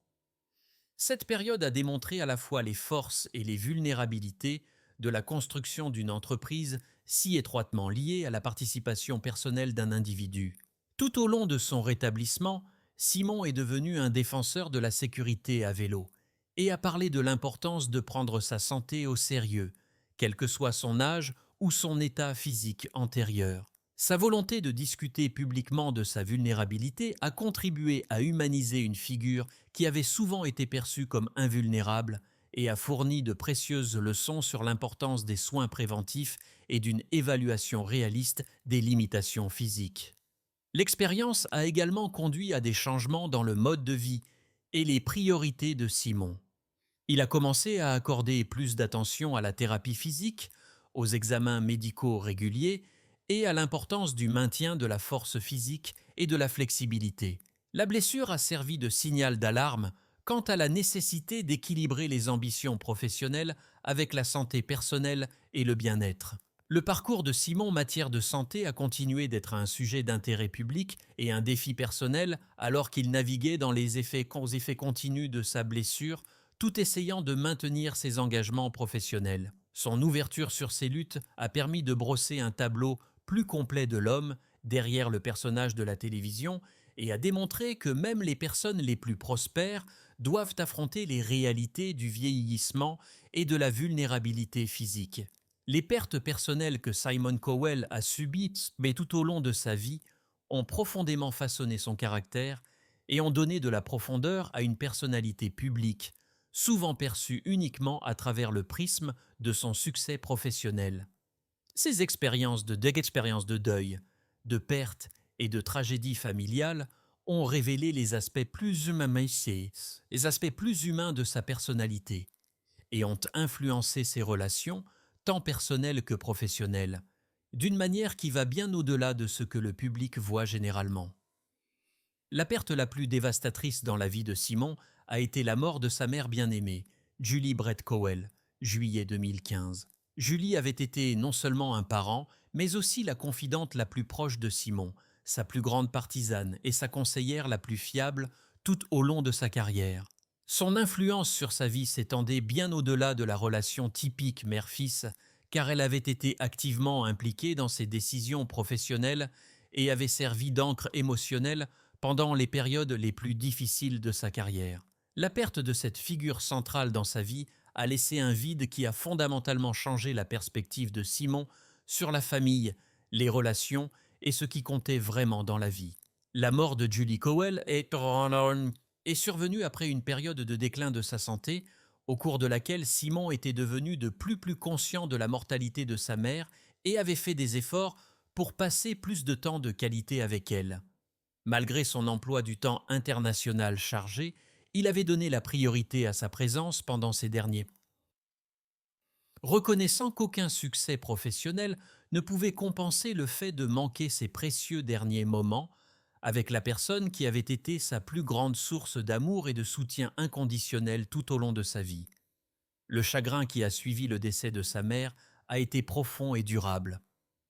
Cette période a démontré à la fois les forces et les vulnérabilités de la construction d'une entreprise si étroitement liée à la participation personnelle d'un individu. Tout au long de son rétablissement, Simon est devenu un défenseur de la sécurité à vélo et a parlé de l'importance de prendre sa santé au sérieux, quel que soit son âge ou son état physique antérieur. Sa volonté de discuter publiquement de sa vulnérabilité a contribué à humaniser une figure qui avait souvent été perçue comme invulnérable et a fourni de précieuses leçons sur l'importance des soins préventifs et d'une évaluation réaliste des limitations physiques. L'expérience a également conduit à des changements dans le mode de vie et les priorités de Simon. Il a commencé à accorder plus d'attention à la thérapie physique, aux examens médicaux réguliers et à l'importance du maintien de la force physique et de la flexibilité. La blessure a servi de signal d'alarme quant à la nécessité d'équilibrer les ambitions professionnelles avec la santé personnelle et le bien-être. Le parcours de Simon en matière de santé a continué d'être un sujet d'intérêt public et un défi personnel alors qu'il naviguait dans les effets continus de sa blessure tout essayant de maintenir ses engagements professionnels. Son ouverture sur ces luttes a permis de brosser un tableau plus complet de l'homme derrière le personnage de la télévision et a démontré que même les personnes les plus prospères doivent affronter les réalités du vieillissement et de la vulnérabilité physique. Les pertes personnelles que Simon Cowell a subies, mais tout au long de sa vie, ont profondément façonné son caractère et ont donné de la profondeur à une personnalité publique, souvent perçue uniquement à travers le prisme de son succès professionnel. Ces expériences de deuil, de perte et de tragédie familiale ont révélé les aspects plus humains de sa personnalité et ont influencé ses relations, tant personnelles que professionnelles, d'une manière qui va bien au-delà de ce que le public voit généralement. La perte la plus dévastatrice dans la vie de Simon a été la mort de sa mère bien-aimée, Julie Brett Cowell, juillet 2015. Julie avait été non seulement un parent, mais aussi la confidente la plus proche de Simon, sa plus grande partisane et sa conseillère la plus fiable tout au long de sa carrière. Son influence sur sa vie s'étendait bien au-delà de la relation typique mère-fils, car elle avait été activement impliquée dans ses décisions professionnelles et avait servi d'encre émotionnelle pendant les périodes les plus difficiles de sa carrière. La perte de cette figure centrale dans sa vie a laissé un vide qui a fondamentalement changé la perspective de Simon sur la famille, les relations et ce qui comptait vraiment dans la vie. La mort de Julie Cowell est survenue après une période de déclin de sa santé, au cours de laquelle Simon était devenu de plus conscient de la mortalité de sa mère et avait fait des efforts pour passer plus de temps de qualité avec elle. Malgré son emploi du temps international chargé, il avait donné la priorité à sa présence pendant ces derniers. Reconnaissant qu'aucun succès professionnel ne pouvait compenser le fait de manquer ces précieux derniers moments avec la personne qui avait été sa plus grande source d'amour et de soutien inconditionnel tout au long de sa vie. Le chagrin qui a suivi le décès de sa mère a été profond et durable.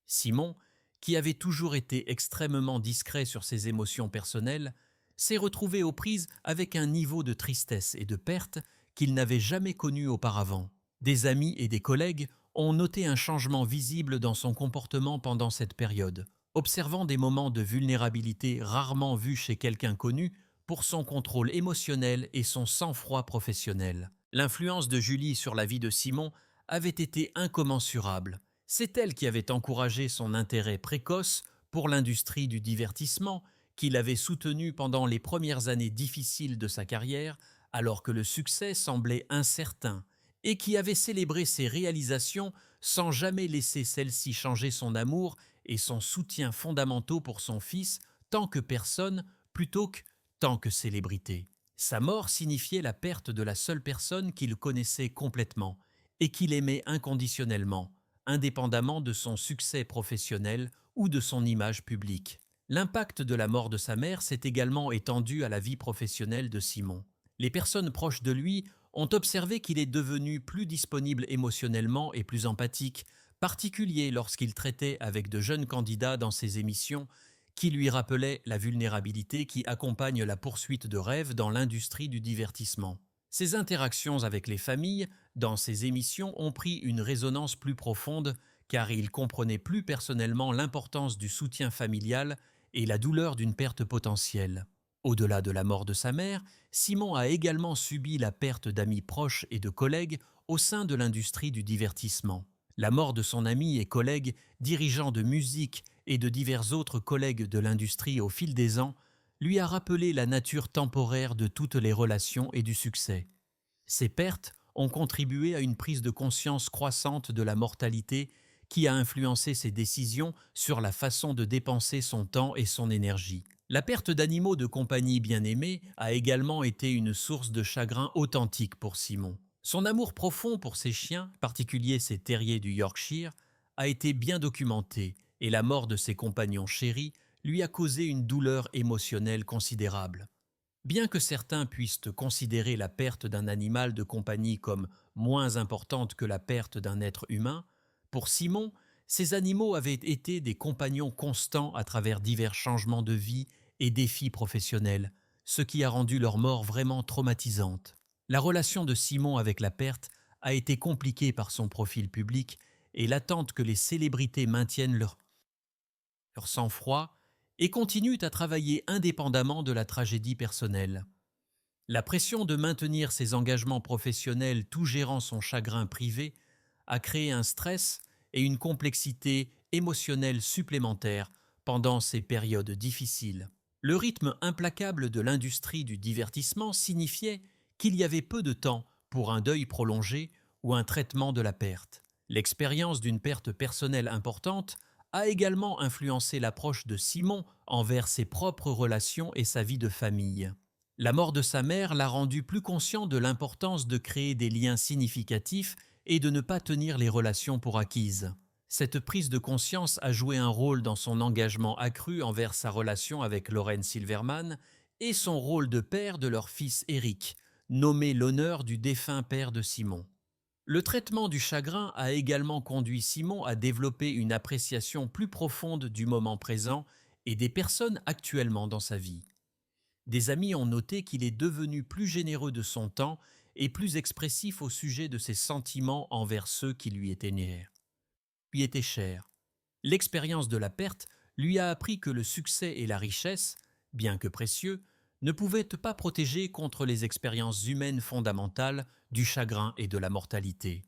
Simon, qui avait toujours été extrêmement discret sur ses émotions personnelles, s'est retrouvé aux prises avec un niveau de tristesse et de perte qu'il n'avait jamais connu auparavant. Des amis et des collègues ont noté un changement visible dans son comportement pendant cette période, observant des moments de vulnérabilité rarement vus chez quelqu'un connu pour son contrôle émotionnel et son sang-froid professionnel. L'influence de Julie sur la vie de Simon avait été incommensurable. C'est elle qui avait encouragé son intérêt précoce pour l'industrie du divertissement, qui l'avait soutenu pendant les premières années difficiles de sa carrière, alors que le succès semblait incertain, et qui avait célébré ses réalisations sans jamais laisser celle-ci changer son amour et son soutien fondamentaux pour son fils, tant que personne plutôt que tant que célébrité. Sa mort signifiait la perte de la seule personne qu'il connaissait complètement et qu'il aimait inconditionnellement, indépendamment de son succès professionnel ou de son image publique. L'impact de la mort de sa mère s'est également étendu à la vie professionnelle de Simon. Les personnes proches de lui ont observé qu'il est devenu plus disponible émotionnellement et plus empathique, particulier lorsqu'il traitait avec de jeunes candidats dans ses émissions qui lui rappelaient la vulnérabilité qui accompagne la poursuite de rêves dans l'industrie du divertissement. Ses interactions avec les familles dans ces émissions ont pris une résonance plus profonde car il comprenait plus personnellement l'importance du soutien familial et la douleur d'une perte potentielle. Au-delà de la mort de sa mère, Simon a également subi la perte d'amis proches et de collègues au sein de l'industrie du divertissement. La mort de son ami et collègue, dirigeant de musique et de divers autres collègues de l'industrie au fil des ans, lui a rappelé la nature temporaire de toutes les relations et du succès. Ces pertes ont contribué à une prise de conscience croissante de la mortalité qui a influencé ses décisions sur la façon de dépenser son temps et son énergie. La perte d'animaux de compagnie bien-aimés a également été une source de chagrin authentique pour Simon. Son amour profond pour ses chiens, en particulier ses terriers du Yorkshire, a été bien documenté et la mort de ses compagnons chéris lui a causé une douleur émotionnelle considérable. Bien que certains puissent considérer la perte d'un animal de compagnie comme moins importante que la perte d'un être humain, pour Simon, ces animaux avaient été des compagnons constants à travers divers changements de vie et défis professionnels, ce qui a rendu leur mort vraiment traumatisante. La relation de Simon avec la perte a été compliqué par son profil public et l'attente que les célébrités maintiennent leur sang-froid et continuent à travailler indépendamment de la tragédie personnelle. La pression de maintenir ses engagements professionnels tout gérant son chagrin privé a créé un stress et une complexité émotionnelle supplémentaire pendant ces périodes difficiles. Le rythme implacable de l'industrie du divertissement signifiait qu'il y avait peu de temps pour un deuil prolongé ou un traitement de la perte. L'expérience d'une perte personnelle importante a également influencé l'approche de Simon envers ses propres relations et sa vie de famille. La mort de sa mère l'a rendu plus conscient de l'importance de créer des liens significatifs et de ne pas tenir les relations pour acquises. Cette prise de conscience a joué un rôle dans son engagement accru envers sa relation avec Lauren Silverman et son rôle de père de leur fils Eric, nommé l'honneur du défunt père de Simon. Le traitement du chagrin a également conduit Simon à développer une appréciation plus profonde du moment présent et des personnes actuellement dans sa vie. Des amis ont noté qu'il est devenu plus généreux de son temps et plus expressif au sujet de ses sentiments envers ceux qui lui étaient chers. L'expérience de la perte lui a appris que le succès et la richesse, bien que précieux, ne pouvaient pas protéger contre les expériences humaines fondamentales du chagrin et de la mortalité.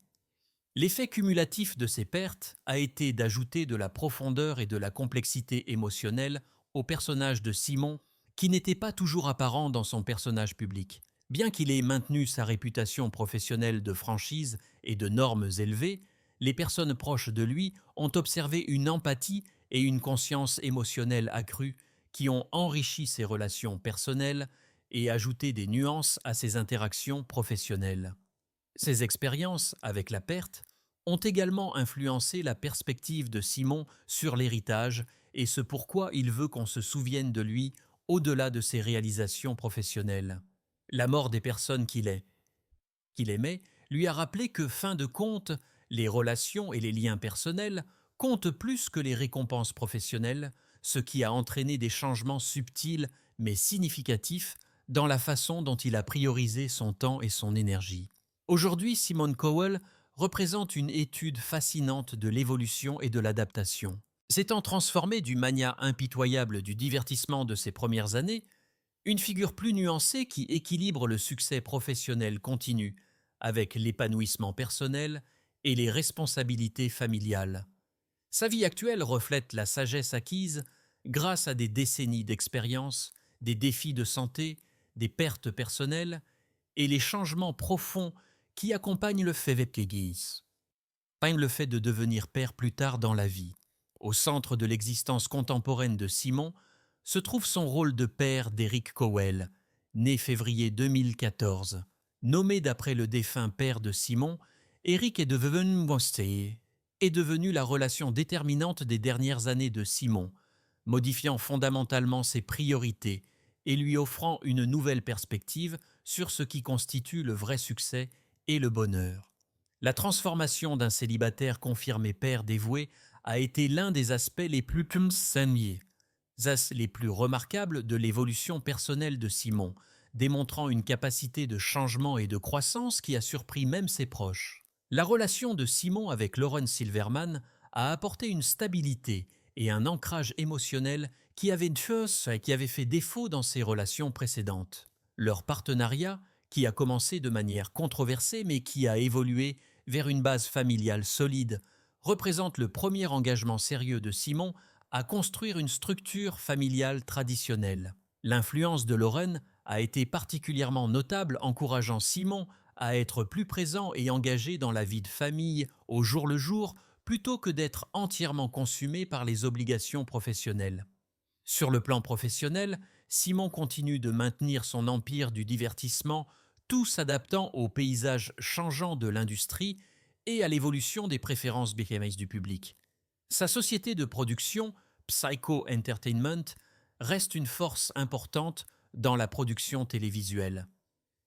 L'effet cumulatif de ces pertes a été d'ajouter de la profondeur et de la complexité émotionnelle au personnage de Simon, qui n'était pas toujours apparent dans son personnage public. Bien qu'il ait maintenu sa réputation professionnelle de franchise et de normes élevées, les personnes proches de lui ont observé une empathie et une conscience émotionnelle accrue qui ont enrichi ses relations personnelles et ajouté des nuances à ses interactions professionnelles. Ces expériences avec la perte ont également influencé la perspective de Simon sur l'héritage et ce pourquoi il veut qu'on se souvienne de lui au-delà de ses réalisations professionnelles. La mort des personnes qu'il aimait lui a rappelé que, fin de compte, les relations et les liens personnels comptent plus que les récompenses professionnelles, ce qui a entraîné des changements subtils mais significatifs dans la façon dont il a priorisé son temps et son énergie. Aujourd'hui, Simon Cowell représente une étude fascinante de l'évolution et de l'adaptation. S'étant transformé du mania impitoyable du divertissement de ses premières années, une figure plus nuancée qui équilibre le succès professionnel continu avec l'épanouissement personnel et les responsabilités familiales. Sa vie actuelle reflète la sagesse acquise grâce à des décennies d'expérience, des défis de santé, des pertes personnelles et les changements profonds qui accompagnent le fait de devenir père plus tard dans la vie. Au centre de l'existence contemporaine de Simon se trouve son rôle de père d'Eric Cowell, né février 2014. Nommé d'après le défunt père de Simon, Eric est devenu la relation déterminante des dernières années de Simon, modifiant fondamentalement ses priorités et lui offrant une nouvelle perspective sur ce qui constitue le vrai succès et le bonheur. La transformation d'un célibataire confirmé père dévoué a été l'un des aspects les plus remarquables de l'évolution personnelle de Simon, démontrant une capacité de changement et de croissance qui a surpris même ses proches. La relation de Simon avec Lauren Silverman a apporté une stabilité et un ancrage émotionnel qui avait fait défaut dans ses relations précédentes. Leur partenariat, qui a commencé de manière controversée mais qui a évolué vers une base familiale solide, représente le premier engagement sérieux de Simon à construire une structure familiale traditionnelle. L'influence de Lauren a été particulièrement notable, encourageant Simon à être plus présent et engagé dans la vie de famille au jour le jour, plutôt que d'être entièrement consumé par les obligations professionnelles. Sur le plan professionnel, Simon continue de maintenir son empire du divertissement, tout s'adaptant au paysage changeant de l'industrie et à l'évolution des préférences du public. Sa société de production, Psycho Entertainment, reste une force importante dans la production télévisuelle.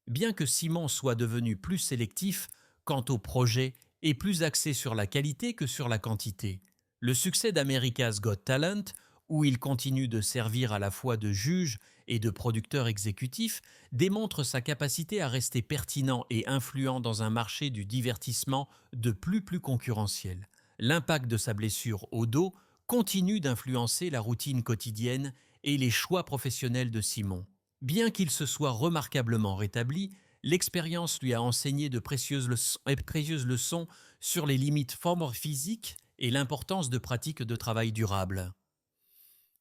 Bien que Simon soit devenu plus sélectif quant aux projets et plus axé sur la qualité que sur la quantité, le succès d'America's Got Talent où il continue de servir à la fois de juge et de producteur exécutif, démontre sa capacité à rester pertinent et influent dans un marché du divertissement de plus concurrentiel. L'impact de sa blessure au dos continue d'influencer la routine quotidienne et les choix professionnels de Simon. Bien qu'il se soit remarquablement rétabli, l'expérience lui a enseigné de précieuses leçons sur les limites formes physiques et l'importance de pratiques de travail durables.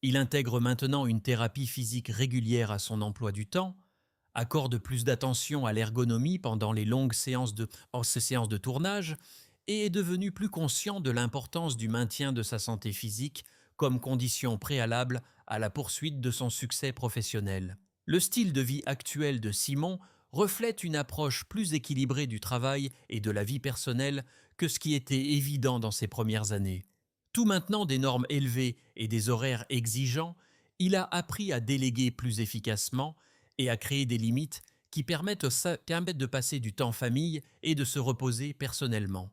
Il intègre maintenant une thérapie physique régulière à son emploi du temps, accorde plus d'attention à l'ergonomie pendant les longues séances de tournage et est devenu plus conscient de l'importance du maintien de sa santé physique comme condition préalable à la poursuite de son succès professionnel. Le style de vie actuel de Simon reflète une approche plus équilibrée du travail et de la vie personnelle que ce qui était évident dans ses premières années. Tout maintenant des normes élevées et des horaires exigeants, il a appris à déléguer plus efficacement et à créer des limites qui permettent de passer du temps famille et de se reposer personnellement.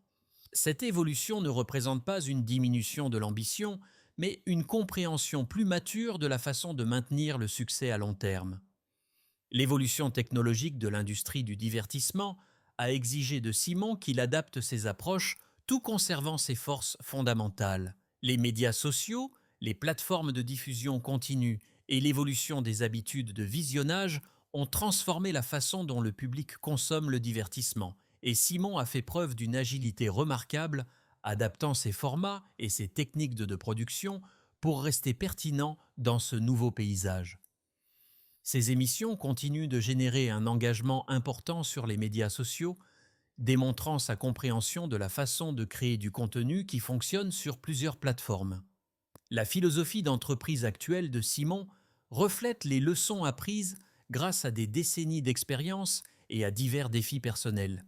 Cette évolution ne représente pas une diminution de l'ambition, mais une compréhension plus mature de la façon de maintenir le succès à long terme. L'évolution technologique de l'industrie du divertissement a exigé de Simon qu'il adapte ses approches tout conservant ses forces fondamentales. Les médias sociaux, les plateformes de diffusion continue et l'évolution des habitudes de visionnage ont transformé la façon dont le public consomme le divertissement, et Simon a fait preuve d'une agilité remarquable, adaptant ses formats et ses techniques de production pour rester pertinent dans ce nouveau paysage. Ces émissions continuent de générer un engagement important sur les médias sociaux, démontrant sa compréhension de la façon de créer du contenu qui fonctionne sur plusieurs plateformes. La philosophie d'entreprise actuelle de Simon reflète les leçons apprises grâce à des décennies d'expérience et à divers défis personnels.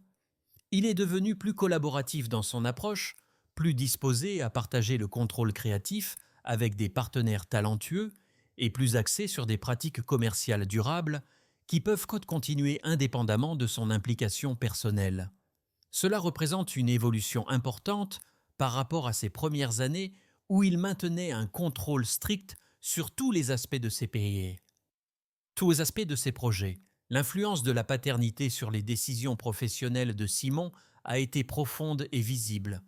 Il est devenu plus collaboratif dans son approche, plus disposé à partager le contrôle créatif avec des partenaires talentueux et plus axé sur des pratiques commerciales durables qui peuvent continuer indépendamment de son implication personnelle. Cela représente une évolution importante par rapport à ses premières années où il maintenait un contrôle strict sur tous les aspects de ses pays, tous les aspects de ses projets. L'influence de la paternité sur les décisions professionnelles de Simon a été profonde et visible.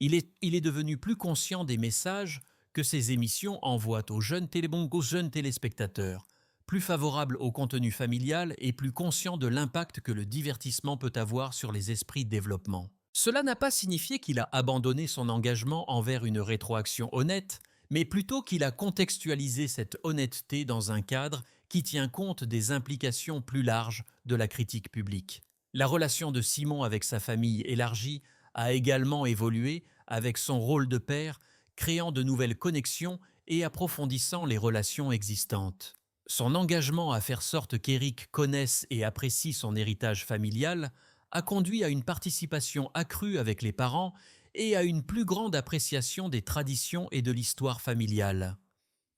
Il est devenu plus conscient des messages que ses émissions envoient aux jeunes téléspectateurs, plus favorable au contenu familial et plus conscient de l'impact que le divertissement peut avoir sur les esprits de développement. Cela n'a pas signifié qu'il a abandonné son engagement envers une rétroaction honnête, mais plutôt qu'il a contextualisé cette honnêteté dans un cadre qui tient compte des implications plus larges de la critique publique. La relation de Simon avec sa famille élargie a également évolué avec son rôle de père, créant de nouvelles connexions et approfondissant les relations existantes. Son engagement à faire sorte qu'Éric connaisse et apprécie son héritage familial a conduit à une participation accrue avec les parents et à une plus grande appréciation des traditions et de l'histoire familiale.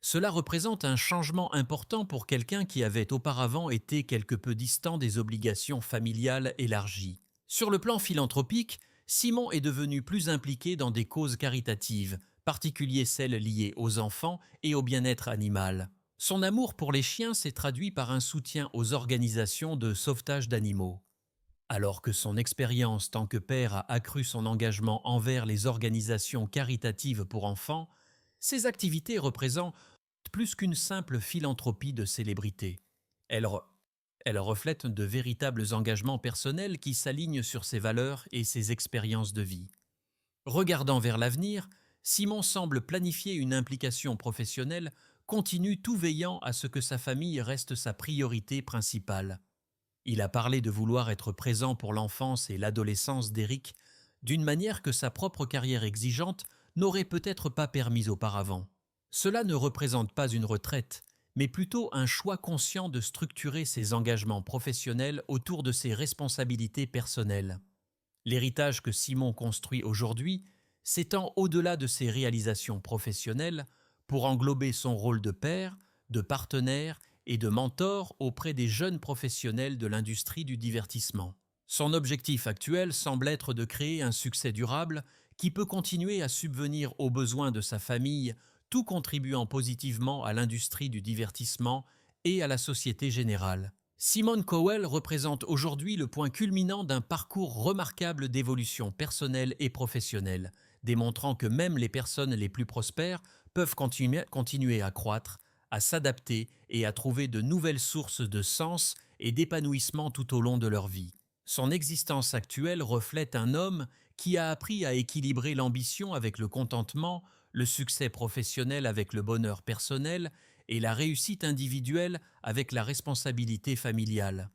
Cela représente un changement important pour quelqu'un qui avait auparavant été quelque peu distant des obligations familiales élargies. Sur le plan philanthropique, Simon est devenu plus impliqué dans des causes caritatives, particulièrement celles liées aux enfants et au bien-être animal. Son amour pour les chiens s'est traduit par un soutien aux organisations de sauvetage d'animaux. Alors que son expérience tant que père a accru son engagement envers les organisations caritatives pour enfants, ses activités représentent plus qu'une simple philanthropie de célébrité. Elles reflètent de véritables engagements personnels qui s'alignent sur ses valeurs et ses expériences de vie. Regardant vers l'avenir, Simon semble planifier une implication professionnelle continue tout veillant à ce que sa famille reste sa priorité principale. Il a parlé de vouloir être présent pour l'enfance et l'adolescence d'Éric d'une manière que sa propre carrière exigeante n'aurait peut-être pas permise auparavant. Cela ne représente pas une retraite, mais plutôt un choix conscient de structurer ses engagements professionnels autour de ses responsabilités personnelles. L'héritage que Simon construit aujourd'hui s'étend au-delà de ses réalisations professionnelles pour englober son rôle de père, de partenaire et de mentor auprès des jeunes professionnels de l'industrie du divertissement. Son objectif actuel semble être de créer un succès durable qui peut continuer à subvenir aux besoins de sa famille, tout contribuant positivement à l'industrie du divertissement et à la société générale. Simone Cowell représente aujourd'hui le point culminant d'un parcours remarquable d'évolution personnelle et professionnelle, démontrant que même les personnes les plus prospères peuvent continuer à croître, à s'adapter et à trouver de nouvelles sources de sens et d'épanouissement tout au long de leur vie. Son existence actuelle reflète un homme qui a appris à équilibrer l'ambition avec le contentement, le succès professionnel avec le bonheur personnel et la réussite individuelle avec la responsabilité familiale.